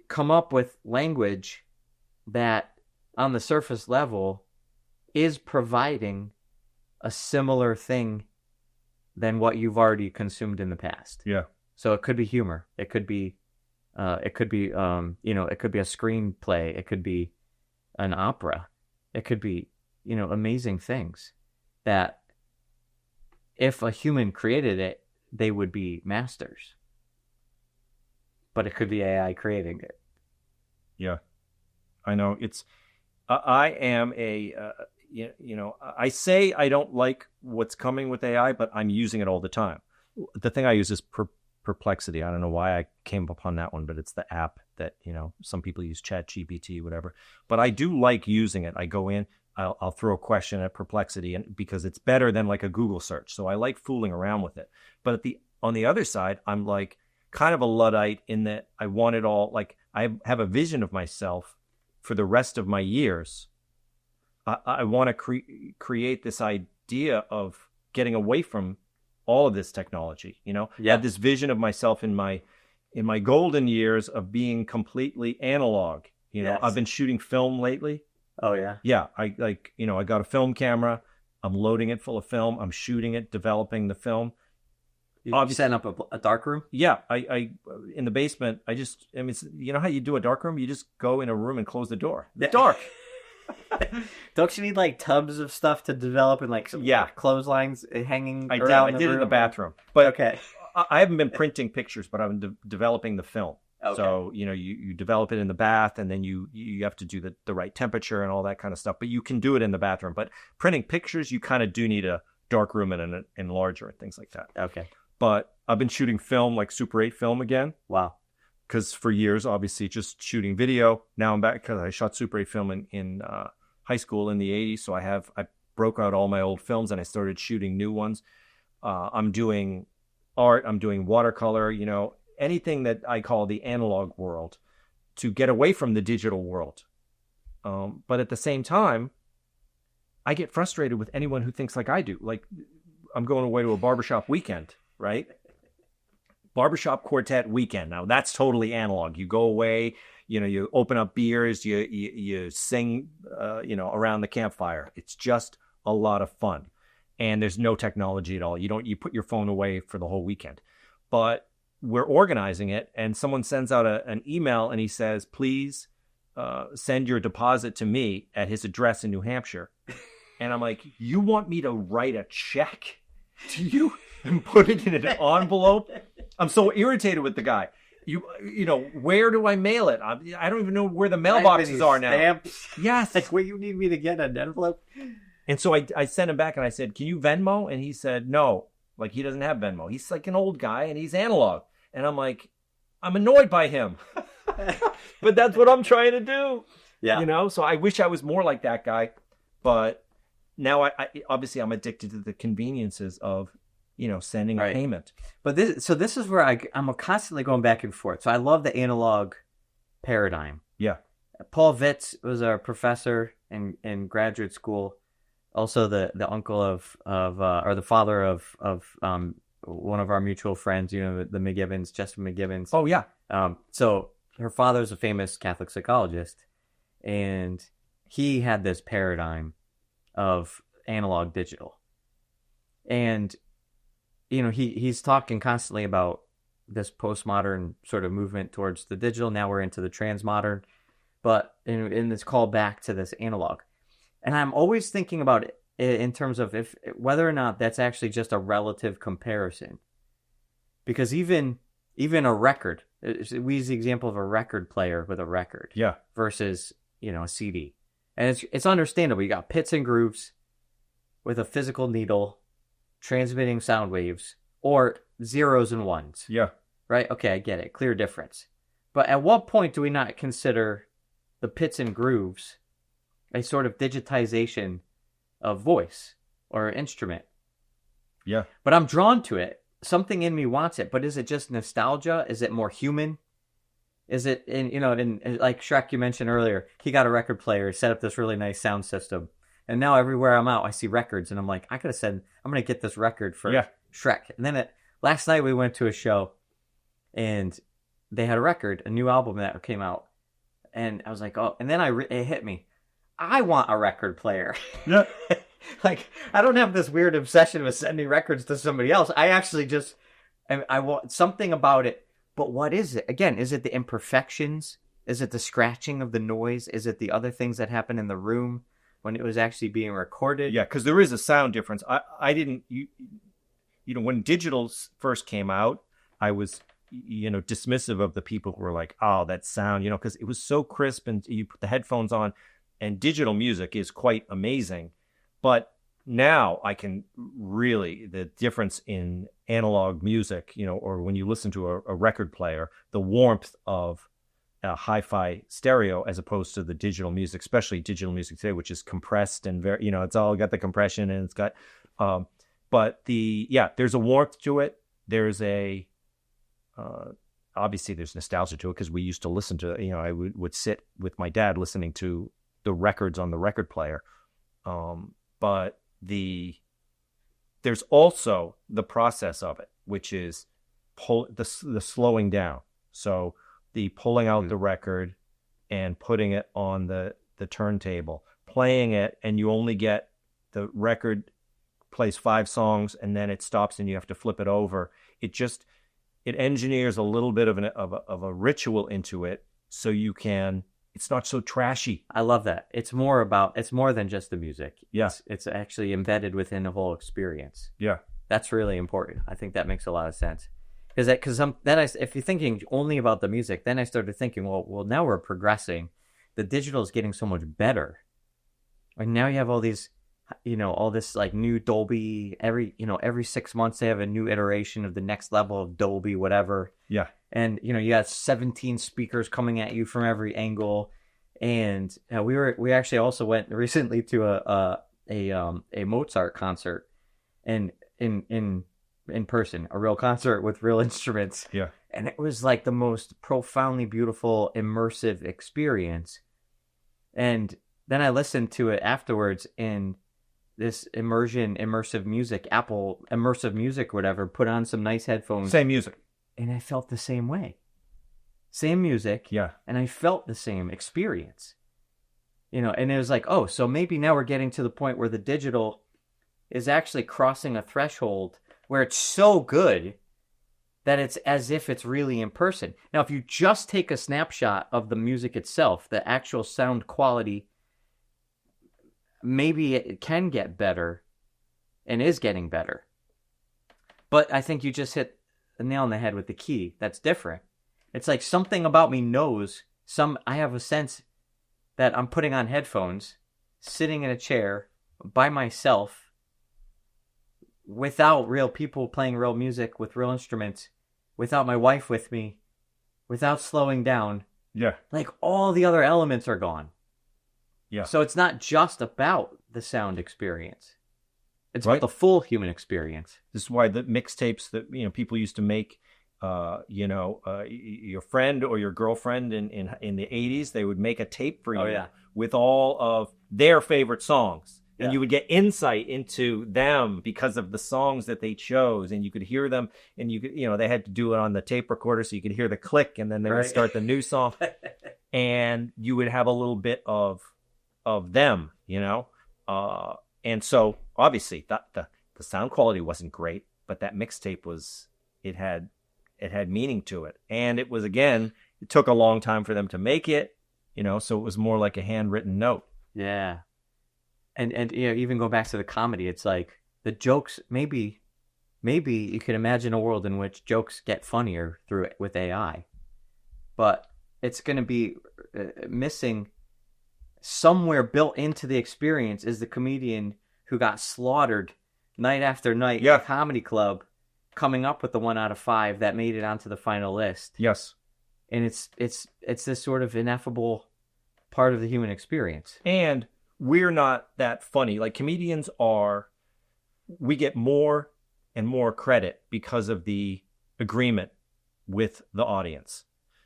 come up with language that on the surface level is providing a similar thing than what you've already consumed in the past. Yeah. So it could be humor. It could be it could be a screenplay. It could be an opera. It could be, amazing things that if a human created it, they would be masters. But it could be AI creating it. Yeah. I know I am I say I don't like what's coming with AI, but I'm using it all the time. The thing I use is Perplexity. I don't know why I came upon that one, but it's the app that, some people use ChatGPT, whatever. But I do like using it. I go in, I'll throw a question at Perplexity, and because it's better than like a Google search. So I like fooling around with it. But on the other side, I'm like kind of a Luddite in that I want it all. Like, I have a vision of myself for the rest of my years. I want to create this idea of getting away from all of this technology. I have this vision of myself in my golden years of being completely analog. Yes. I've been shooting film lately. Oh yeah. Yeah, I got a film camera. I'm loading it full of film. I'm shooting it, developing the film. You setting up a dark room? Yeah, I in the basement. I mean, you know how you do a dark room? You just go in a room and close the door. It's dark. Don't you need like tubs of stuff to develop and like some clotheslines hanging around? I did it in the bathroom, but okay. I haven't been printing pictures, but I'm developing the film. Okay. So you develop it in the bath, and then you have to do the right temperature and all that kind of stuff. But you can do it in the bathroom. But printing pictures, you kind of do need a dark room and an enlarger and things like that. Okay. But I've been shooting film, like Super 8 film again. Wow. Because for years, obviously, just shooting video. Now I'm back because I shot Super 8 film in high school in the 80s. So I broke out all my old films and I started shooting new ones. I'm doing art. I'm doing watercolor, anything that I call the analog world to get away from the digital world. But at the same time, I get frustrated with anyone who thinks like I do. Like I'm going away to a barbershop weekend, right? Barbershop quartet weekend. Now that's totally analog. You go away, you open up beers, you sing, around the campfire. It's just a lot of fun. And there's no technology at all. You put your phone away for the whole weekend. But we're organizing it, and someone sends out an email and he says, please send your deposit to me at his address in New Hampshire. And I'm like, you want me to write a check to you and put it in an envelope? I'm so irritated with the guy. Where do I mail it? I don't even know where the mailboxes are now. Stamps. Yes. Like, where you need me to get an envelope? And so I sent him back and I said, can you Venmo? And he said, no. Like, he doesn't have Venmo. He's like an old guy and he's analog. And I'm like, I'm annoyed by him. But that's what I'm trying to do. Yeah. So I wish I was more like that guy. But now I obviously I'm addicted to the conveniences of, sending a payment. But this is where I'm constantly going back and forth. So I love the analog paradigm. Yeah. Paul Vitz was our professor in graduate school. Also the uncle of or the father of one of our mutual friends, the McGibbons, Justin McGibbons. Oh yeah. So her father's a famous Catholic psychologist, and he had this paradigm of analog digital. And he's talking constantly about this postmodern sort of movement towards the digital. Now we're into the transmodern, but in this call back to this analog. And I'm always thinking about it in terms of whether or not that's actually just a relative comparison. Because even a record, we use the example of a record player with a record, versus a CD, and it's understandable. You got pits and grooves with a physical needle transmitting sound waves, or zeros and ones. Yeah. Right? Okay, I get it. Clear difference. But at what point do we not consider the pits and grooves a sort of digitization of voice or instrument? Yeah. But I'm drawn to it. Something in me wants it. But is it just nostalgia? Is it more human? Is it, like Shrek, you mentioned earlier, he got a record player, set up this really nice sound system. And now everywhere I'm out, I see records, and I'm like, I could have said, I'm going to get this record for Shrek. And then last night we went to a show, and they had a new album that came out. And I was like, oh, and then it hit me. I want a record player. Yeah. Like, I don't have this weird obsession with sending records to somebody else. I actually I want something about it. But what is it? Again, is it the imperfections? Is it the scratching of the noise? Is it the other things that happen in the room when it was actually being recorded? Yeah, because there is a sound difference. I didn't, when digital first came out, I was, dismissive of the people who were like, oh, that sound, because it was so crisp, and you put the headphones on, and digital music is quite amazing. But now I can really, the difference in analog music, or when you listen to a record player, the warmth of a hi-fi stereo as opposed to the digital music, especially digital music today, which is compressed and very, it's all got the compression, and it's got, but there's a warmth to it. There's obviously there's nostalgia to it because we used to listen to, I would sit with my dad listening to the records on the record player. But there's also the process of it, which is the slowing down. So the pulling out the record and putting it on the turntable, playing it, and you only get the record plays 5 songs and then it stops and you have to flip it over. It engineers a little bit of a ritual into it, so it's not so trashy. I love that. It's more than just the music. Yeah. It's actually embedded within the whole experience. Yeah. That's really important. I think that makes a lot of sense. If you're thinking only about the music, then I started thinking, well, now we're progressing. The digital is getting so much better. And now you have all these, all this like new Dolby, every 6 months they have a new iteration of the next level of Dolby, whatever. Yeah. And, you got 17 speakers coming at you from every angle. And we actually also went recently to a Mozart concert and in person, a real concert with real instruments. Yeah. And it was like the most profoundly beautiful, immersive experience. And then I listened to it afterwards, and this immersive music, Apple immersive music, whatever, put on some nice headphones. Same music. And I felt the same way. Same music. Yeah. And I felt the same experience. And it was like, oh, so maybe now we're getting to the point where the digital is actually crossing a threshold where it's so good that it's as if it's really in person. Now, if you just take a snapshot of the music itself, the actual sound quality, maybe it can get better and is getting better. But I think you just hit the nail on the head with the key. That's different. It's like something about me knows I have a sense that I'm putting on headphones, sitting in a chair by myself, without real people playing real music with real instruments, without my wife with me, without slowing down. Yeah. Like all the other elements are gone. Yeah. So it's not just about the sound experience. It's Right. about the full human experience. This is why the mixtapes that people used to make, your friend or your girlfriend in the 80s, they would make a tape for you Oh, yeah. with all of their favorite songs. And Yeah. you would get insight into them because of the songs that they chose, and you could hear them, and you could, they had to do it on the tape recorder so you could hear the click, and then they would Right. start the new song, and you would have a little bit of them, and so obviously the sound quality wasn't great, but that mixtape it had meaning to it, and it was, again, it took a long time for them to make it, so it was more like a handwritten note. Yeah. And even go back to the comedy, it's like the jokes, maybe you could imagine a world in which jokes get funnier with AI. But it's going to be missing somewhere built into the experience is the comedian who got slaughtered night after night Yeah. at a comedy club, coming up with the 1 out of 5 that made it onto the final list. Yes. And it's this sort of ineffable part of the human experience. And we're not that funny. Like, comedians we get more and more credit because of the agreement with the audience.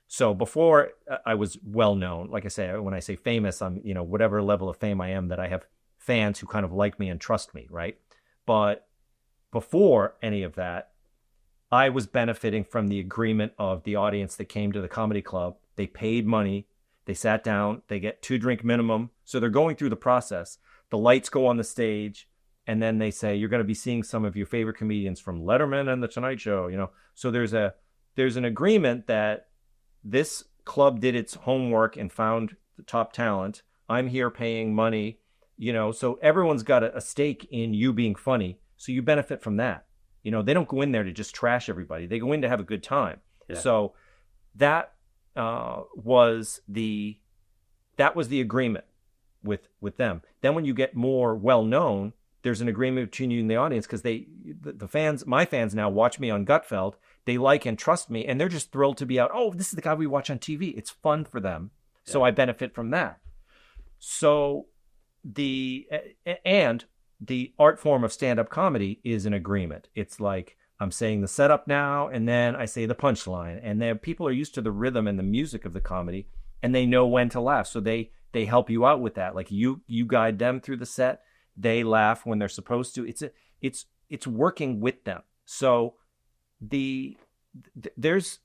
So before I was well known, like I say, when I say famous, I'm, whatever level of fame I am, that I have fans who kind of like me and trust me, right? But before any of that, I was benefiting from the agreement of the audience that came to the comedy club. They paid money. They sat down, they get 2-drink minimum. So they're going through the process. The lights go on the stage, and then they say, you're going to be seeing some of your favorite comedians from Letterman and The Tonight Show, So there's an agreement that this club did its homework and found the top talent. I'm here paying money, so everyone's got a stake in you being funny. So you benefit from that. They don't go in there to just trash everybody. They go in to have a good time. Yeah. So that was the agreement with them. Then when you get more well known, there's an agreement between you and the audience, because the fans, my fans now, watch me on Gutfeld. They like and trust me, and they're just thrilled to be out. Oh, this is the guy we watch on TV. It's fun for them, so I benefit from that. So the art form of stand-up comedy is an agreement. It's like, I'm saying the setup now, and then I say the punchline. And then people are used to the rhythm and the music of the comedy, and they know when to laugh. So they help you out with that. Like, you guide them through the set. They laugh when they're supposed to. It's working with them. So there's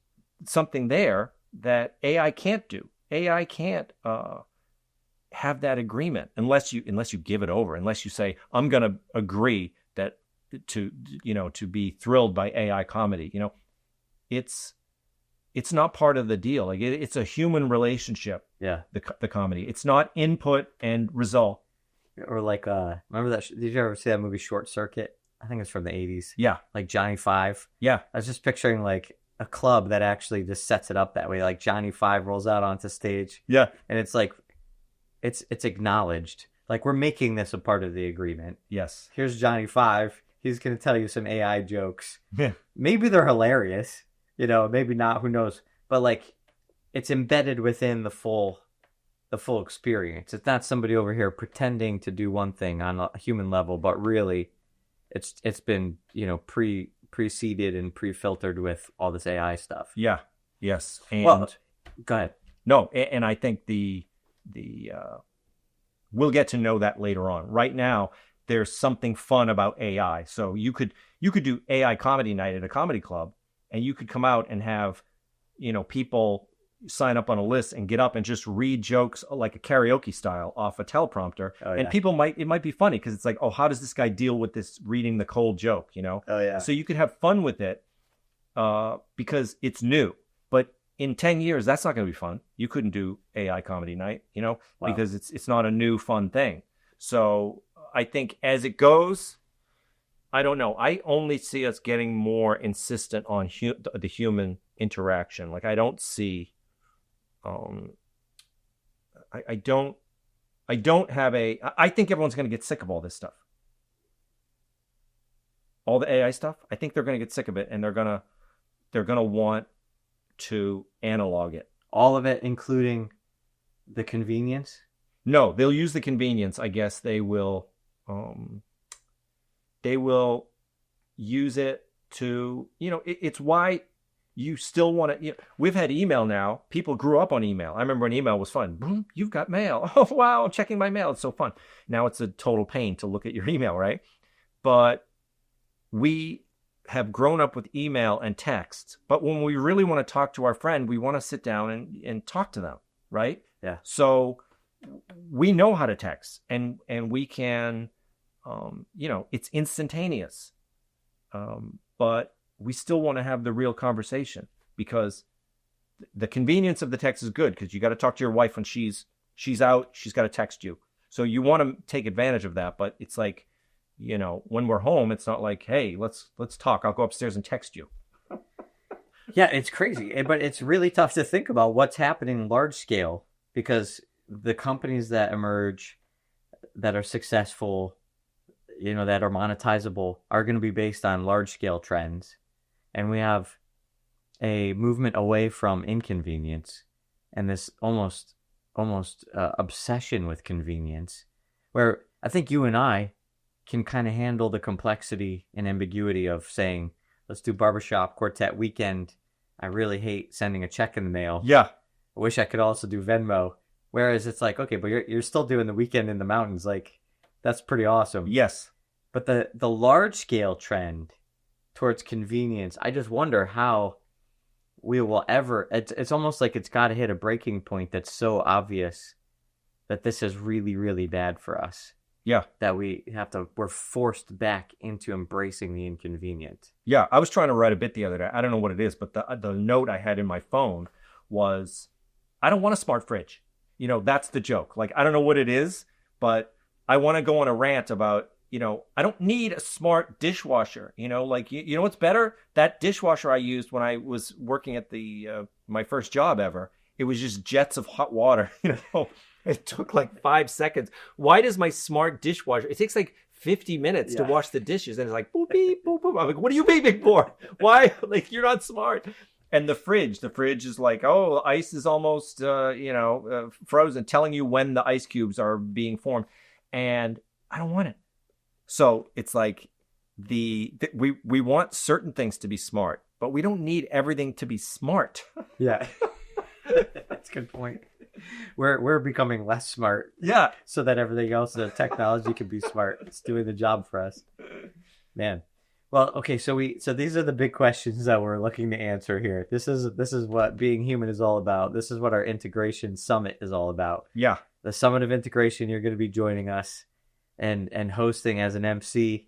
something there that AI can't do. AI can't have that agreement unless you give it over. Unless you say, I'm going to agree that to be thrilled by AI comedy. It's not part of the deal. Like it's a human relationship. Yeah. The comedy. It's not input and result. Or like, remember that? Did you ever see that movie Short Circuit? I think it's from the 80s. Yeah. Like Johnny Five. Yeah. I was just picturing like a club that actually just sets it up that way. Like Johnny Five rolls out onto stage. Yeah. And it's like, it's acknowledged. Like we're making this a part of the agreement. Yes. Here's Johnny Five. He's going to tell you some AI jokes. Yeah. Maybe they're hilarious. Maybe not. Who knows? But like, it's embedded within the full experience. It's not somebody over here pretending to do one thing on a human level, but really, it's been preceded and pre-filtered with all this AI stuff. Yeah. Yes. And well, go ahead. No, and I think the we'll get to know that later on. Right now, there's something fun about AI. So you could do AI comedy night at a comedy club, and you could come out and have, people sign up on a list and get up and just read jokes like a karaoke style off a teleprompter. Oh, yeah. And it might be funny because it's like, oh, how does this guy deal with this reading the cold joke, Oh, yeah. So you could have fun with it because it's new. But in 10 years, that's not going to be fun. You couldn't do AI comedy night, Wow. because it's not a new fun thing. So I think as it goes, I don't know. I only see us getting more insistent on the human interaction. Like I don't see, I don't have I think everyone's going to get sick of all this stuff. All the AI stuff. I think they're going to get sick of it, and they're going to want to analog it. All of it, including the convenience? No, they'll use the convenience. I guess they will use it to, it's why you still want to, we've had email now. People grew up on email. I remember when email was fun. Boom, you've got mail. Oh, wow, I'm checking my mail. It's so fun. Now it's a total pain to look at your email, right? But we have grown up with email and text. But when we really want to talk to our friend, we want to sit down and talk to them, right? Yeah. So we know how to text, and we can, it's instantaneous. But we still want to have the real conversation, because the convenience of the text is good, because you got to talk to your wife when she's out. She's got to text you. So you want to take advantage of that. But it's like, when we're home, it's not like, hey, let's talk. I'll go upstairs and text you. Yeah, it's crazy. But it's really tough to think about what's happening large scale, because the companies that emerge that are successful, that are monetizable, are going to be based on large scale trends. And we have a movement away from inconvenience and this almost obsession with convenience, where I think you and I can kind of handle the complexity and ambiguity of saying, let's do barbershop quartet weekend. I really hate sending a check in the mail. Yeah. I wish I could also do Venmo. Whereas it's like, okay, but you're still doing the weekend in the mountains. Like, that's pretty awesome. Yes. But the large scale trend towards convenience, I just wonder how we will ever, it's almost like it's got to hit a breaking point that's so obvious that this is really, really bad for us. Yeah. That we're forced back into embracing the inconvenient. Yeah. I was trying to write a bit the other day. I don't know what it is, but the note I had in my phone was, I don't want a smart fridge. That's the joke. Like, I don't know what it is, but I want to go on a rant about, I don't need a smart dishwasher. Like, you know what's better? That dishwasher I used when I was working at my first job ever. It was just jets of hot water. It took like 5 seconds. Why does my smart dishwasher? It takes like 50 minutes to wash the dishes, and it's like boop beep boop boop. I'm like, what are you beeping for? Why? Like, you're not smart. And the fridge is like, oh, ice is almost frozen, telling you when the ice cubes are being formed, and I don't want it. So it's like we want certain things to be smart, but we don't need everything to be smart. Yeah. That's a good point. We're becoming less smart. Yeah. So that everything else, the technology can be smart. It's doing the job for us. Man. Well, okay, so these are the big questions that we're looking to answer here. This is what being human is all about. This is what our integration summit is all about. Yeah. The Summit of Integration, you're going to be joining us and hosting as an MC.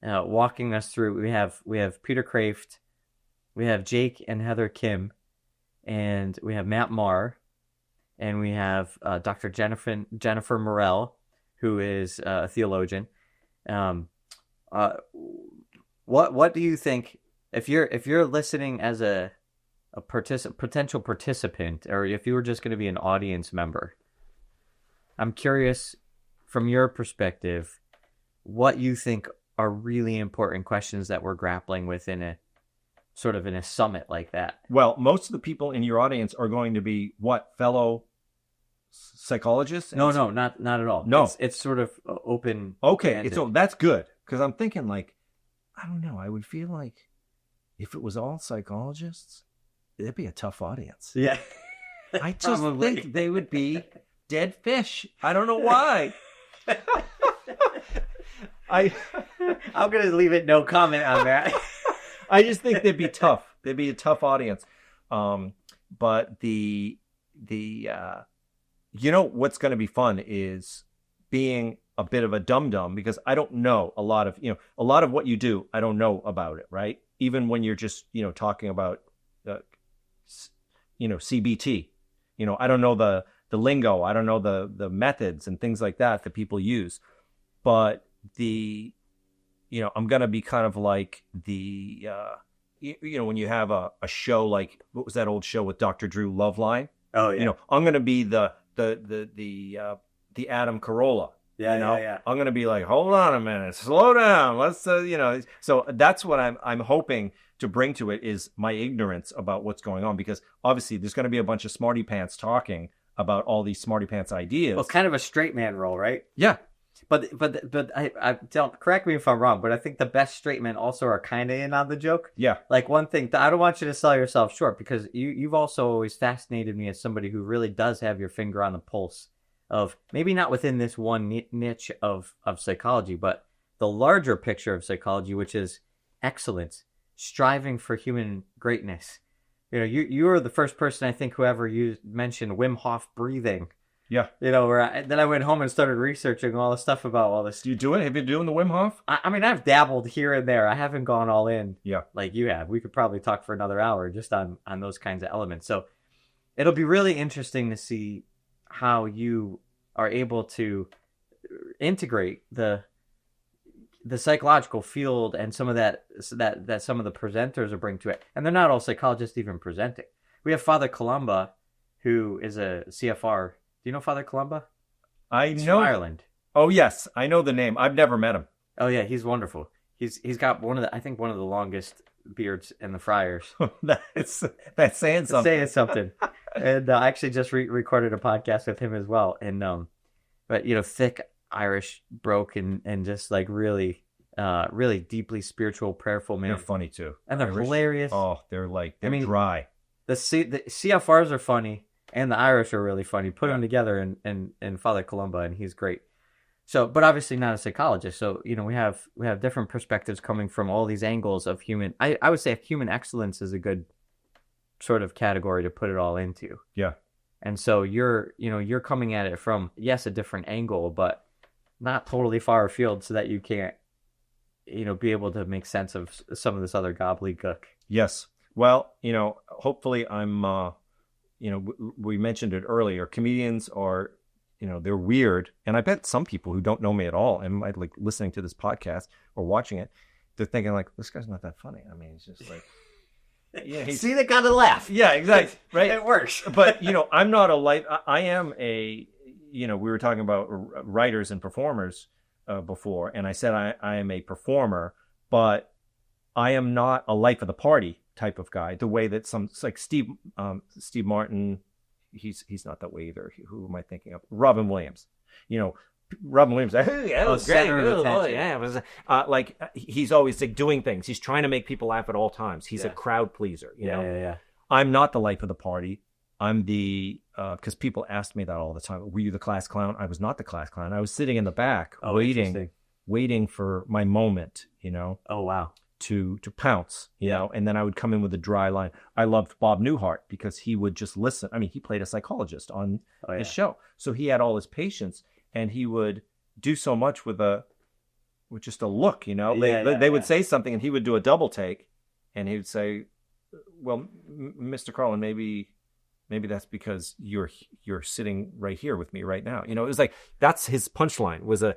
walking us through. We have Peter Kraft, we have Jake and Heather Kim, and we have Matt Maher, and we have Dr. Jennifer Morell, who is a theologian. What do you think if you're listening as a potential participant, or if you were just going to be an audience member? I'm curious, from your perspective, what you think are really important questions that we're grappling with in a summit like that. Well, most of the people in your audience are going to be what, fellow psychologists? No, not at all. No, it's sort of open. Okay, so that's good, because I'm thinking, like, I don't know. I would feel like if it was all psychologists, it'd be a tough audience. Yeah, I just think they would be dead fish. I don't know why. I'm gonna leave it no comment on that. I just think they'd be tough. They'd be a tough audience. But the you know what's going to be fun is being a bit of a dum-dum, because I don't know a lot of what you do. I don't know about it, right? Even when you're just, talking about, CBT, I don't know the lingo. I don't know the methods and things like that people use. But I'm going to be kind of like the, when you have a show, like, what was that old show with Dr. Drew, Loveline? Oh, yeah. I'm going to be the Adam Carolla. Yeah. I'm going to be like, hold on a minute, slow down. Let's, so that's what I'm hoping to bring to it, is my ignorance about what's going on, because obviously there's going to be a bunch of smarty pants talking about all these smarty pants ideas. Well, kind of a straight man role, right? Yeah. But I don't, correct me if I'm wrong, but I think the best straight men also are kind of in on the joke. Yeah. Like, one thing, I don't want you to sell yourself short, because you've also always fascinated me as somebody who really does have your finger on the pulse of, maybe not within this one niche of psychology, but the larger picture of psychology, which is excellence, striving for human greatness. You were the first person, I think, who ever mentioned Wim Hof breathing. Yeah. Then I went home and started researching all the stuff about all this. Do you do it? Have you been doing the Wim Hof? I mean, I've dabbled here and there. I haven't gone all in. Yeah. Like you have. We could probably talk for another hour just on those kinds of elements. So it'll be really interesting to see how you are able to integrate the psychological field and some of that some of the presenters will bring to it. And they're not all psychologists even presenting. We have Father Columba, who is a CFR. Do you know Father Columba? He's know. From Ireland. Oh, yes. I know the name. I've never met him. Oh, yeah. He's wonderful. He's got one of the longest beards in the friars. That's saying something. Saying something. And I actually just recorded a podcast with him as well. And but thick Irish, broken, and just like really deeply spiritual, prayerful man. They're funny too, and they're Irish. Hilarious. Oh, they're dry. The CFRs are funny, and the Irish are really funny. Put them together, and Father Columba, and he's great. So, but obviously not a psychologist. So we have different perspectives coming from all these angles of human. I would say human excellence is a good sort of category to put it all into. Yeah. And so you're coming at it from, yes, a different angle, but not totally far afield, so that you can't, be able to make sense of some of this other gobbledygook. Yes. Well, hopefully I'm, we mentioned it earlier. Comedians are, they're weird. And I bet some people who don't know me at all and might like listening to this podcast or watching it, they're thinking like, this guy's not that funny. I mean, it's just like, yeah, see, they got to laugh. Yeah, exactly. Right. It works. But, I'm not I am a, we were talking about writers and performers before, and I said I am a performer, but I am not a life of the party type of guy, the way that like Steve Martin, he's not that way either. Who am I thinking of? Robin Williams. Robin Williams, like he's always like doing things. He's trying to make people laugh at all times. He's a crowd pleaser. Yeah. I'm not the life of the party. I'm the because people asked me that all the time. Were you the class clown? I was not the class clown. I was sitting in the back, waiting for my moment. Oh wow. To pounce, and then I would come in with a dry line. I loved Bob Newhart because he would just listen. I mean, he played a psychologist on his show, so he had all his patience. And he would do so much with a with just a look, you know. Yeah, They would say something and he would do a double take, and he would say, "Well, Mr. Carlin, maybe that's because you're sitting right here with me right now." You know, it was like that's his punchline, was a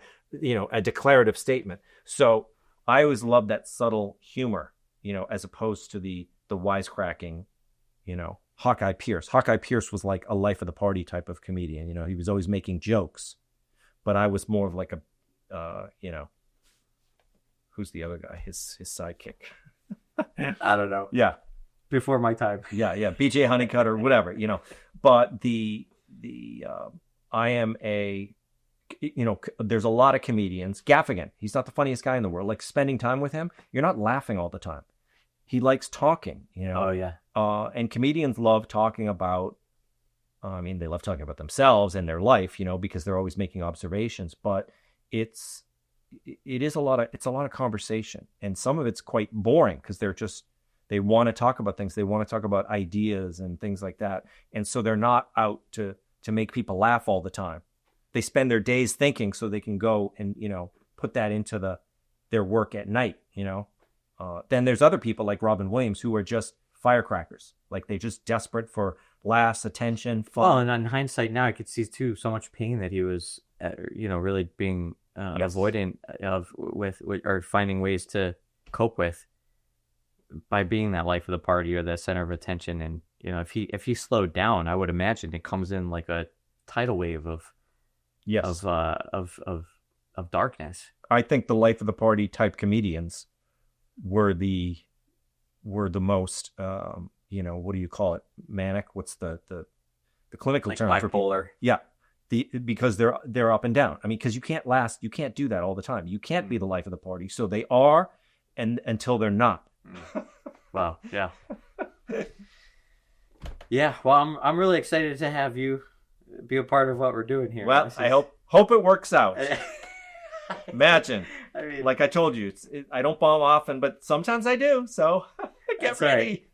declarative statement. So I always loved that subtle humor, you know, as opposed to the wisecracking, you know, Hawkeye Pierce. Hawkeye Pierce was like a life of the party type of comedian. You know, he was always making jokes, but I was more of like a, you know, who's the other guy? His sidekick. I don't know. Yeah. Before my time. Yeah. BJ Honeycutt or whatever, you know. But I am there's a lot of comedians. Gaffigan, he's not the funniest guy in the world. Like, spending time with him, you're not laughing all the time. He likes talking, you know. Oh, yeah. And comedians love talking about, they love talking about themselves and their life, you know, because they're always making observations. But it's a lot of conversation, and some of it's quite boring because they want to talk about things. They want to talk about ideas and things like that. And so they're not out to make people laugh all the time. They spend their days thinking so they can go and, you know, put that into their work at night, you know. Then there's other people like Robin Williams who are just firecrackers. Like, they're just desperate for laughs, attention, fun. Well, and in hindsight now, I could see too so much pain that he was, really being avoidant of or finding ways to cope with by being that life of the party or the center of attention. And, you know, if he slowed down, I would imagine it comes in like a tidal wave of darkness. I think the life of the party type comedians were the most, what do you call it? Manic? What's the clinical like term? Bipolar. Yeah. Because they're up and down. I mean, because you can't do that all the time. You can't be the life of the party. So they are, and until they're not. Wow. Yeah. Yeah. Well, I'm really excited to have you be a part of what we're doing here. Well, I hope it works out. Imagine. I mean, like I told you, I don't bomb often, but sometimes I do. So get ready.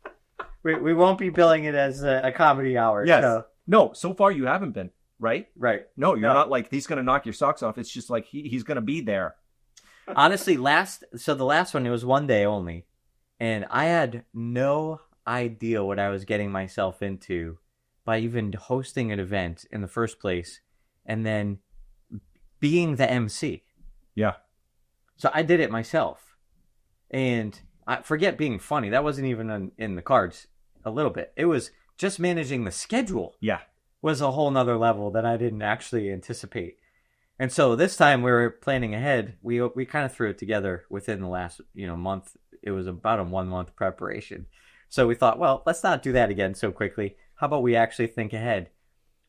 Right. We won't be billing it as a comedy hour. Yes. So. No, so far you haven't been, right? Right. No, you're not like he's going to knock your socks off. It's just like he's going to be there. Honestly, the last one, it was one day only. And I had no idea what I was getting myself into by even hosting an event in the first place and then being the MC. Yeah. So I did it myself. And I forget being funny. That wasn't even in the cards a little bit. It was just managing the schedule. Yeah. Was a whole nother level that I didn't actually anticipate. And so this time we were planning ahead. We kind of threw it together within the last month. It was about a 1 month preparation. So we thought, well, let's not do that again so quickly. How about we actually think ahead?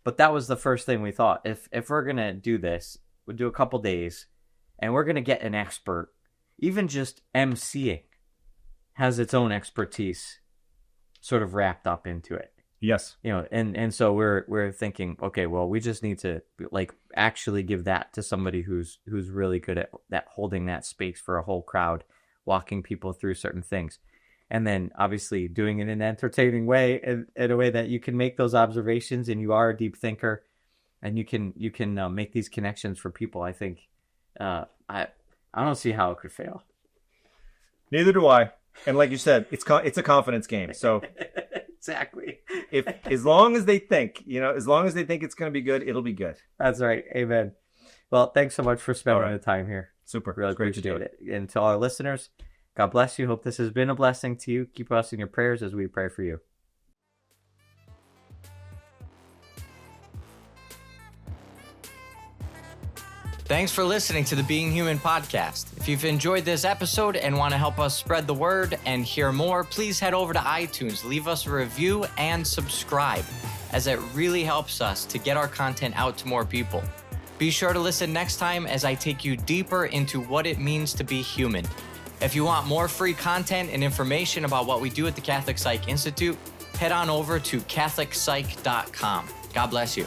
But that was the first thing we thought. If we're going to do this, we'll do a couple days and we're going to get an expert. Even just MCing has its own expertise sort of wrapped up into it. Yes. And so we're thinking, okay, well, we just need to like actually give that to somebody who's really good at that, holding that space for a whole crowd, walking people through certain things. And then obviously doing it in an entertaining way, in a way that you can make those observations and you are a deep thinker and you can make these connections for people. I think I don't see how it could fail. Neither do I. And like you said, it's a confidence game. So exactly. As long as they think it's going to be good, it'll be good. That's right. Amen. Well, thanks so much for spending the time here. Super. Really appreciate it. And to all our listeners, God bless you. Hope this has been a blessing to you. Keep us in your prayers as we pray for you. Thanks for listening to the Being Human podcast. If you've enjoyed this episode and want to help us spread the word and hear more, please head over to iTunes, leave us a review, and subscribe, as it really helps us to get our content out to more people. Be sure to listen next time as I take you deeper into what it means to be human. If you want more free content and information about what we do at the Catholic Psych Institute, head on over to CatholicPsych.com. God bless you.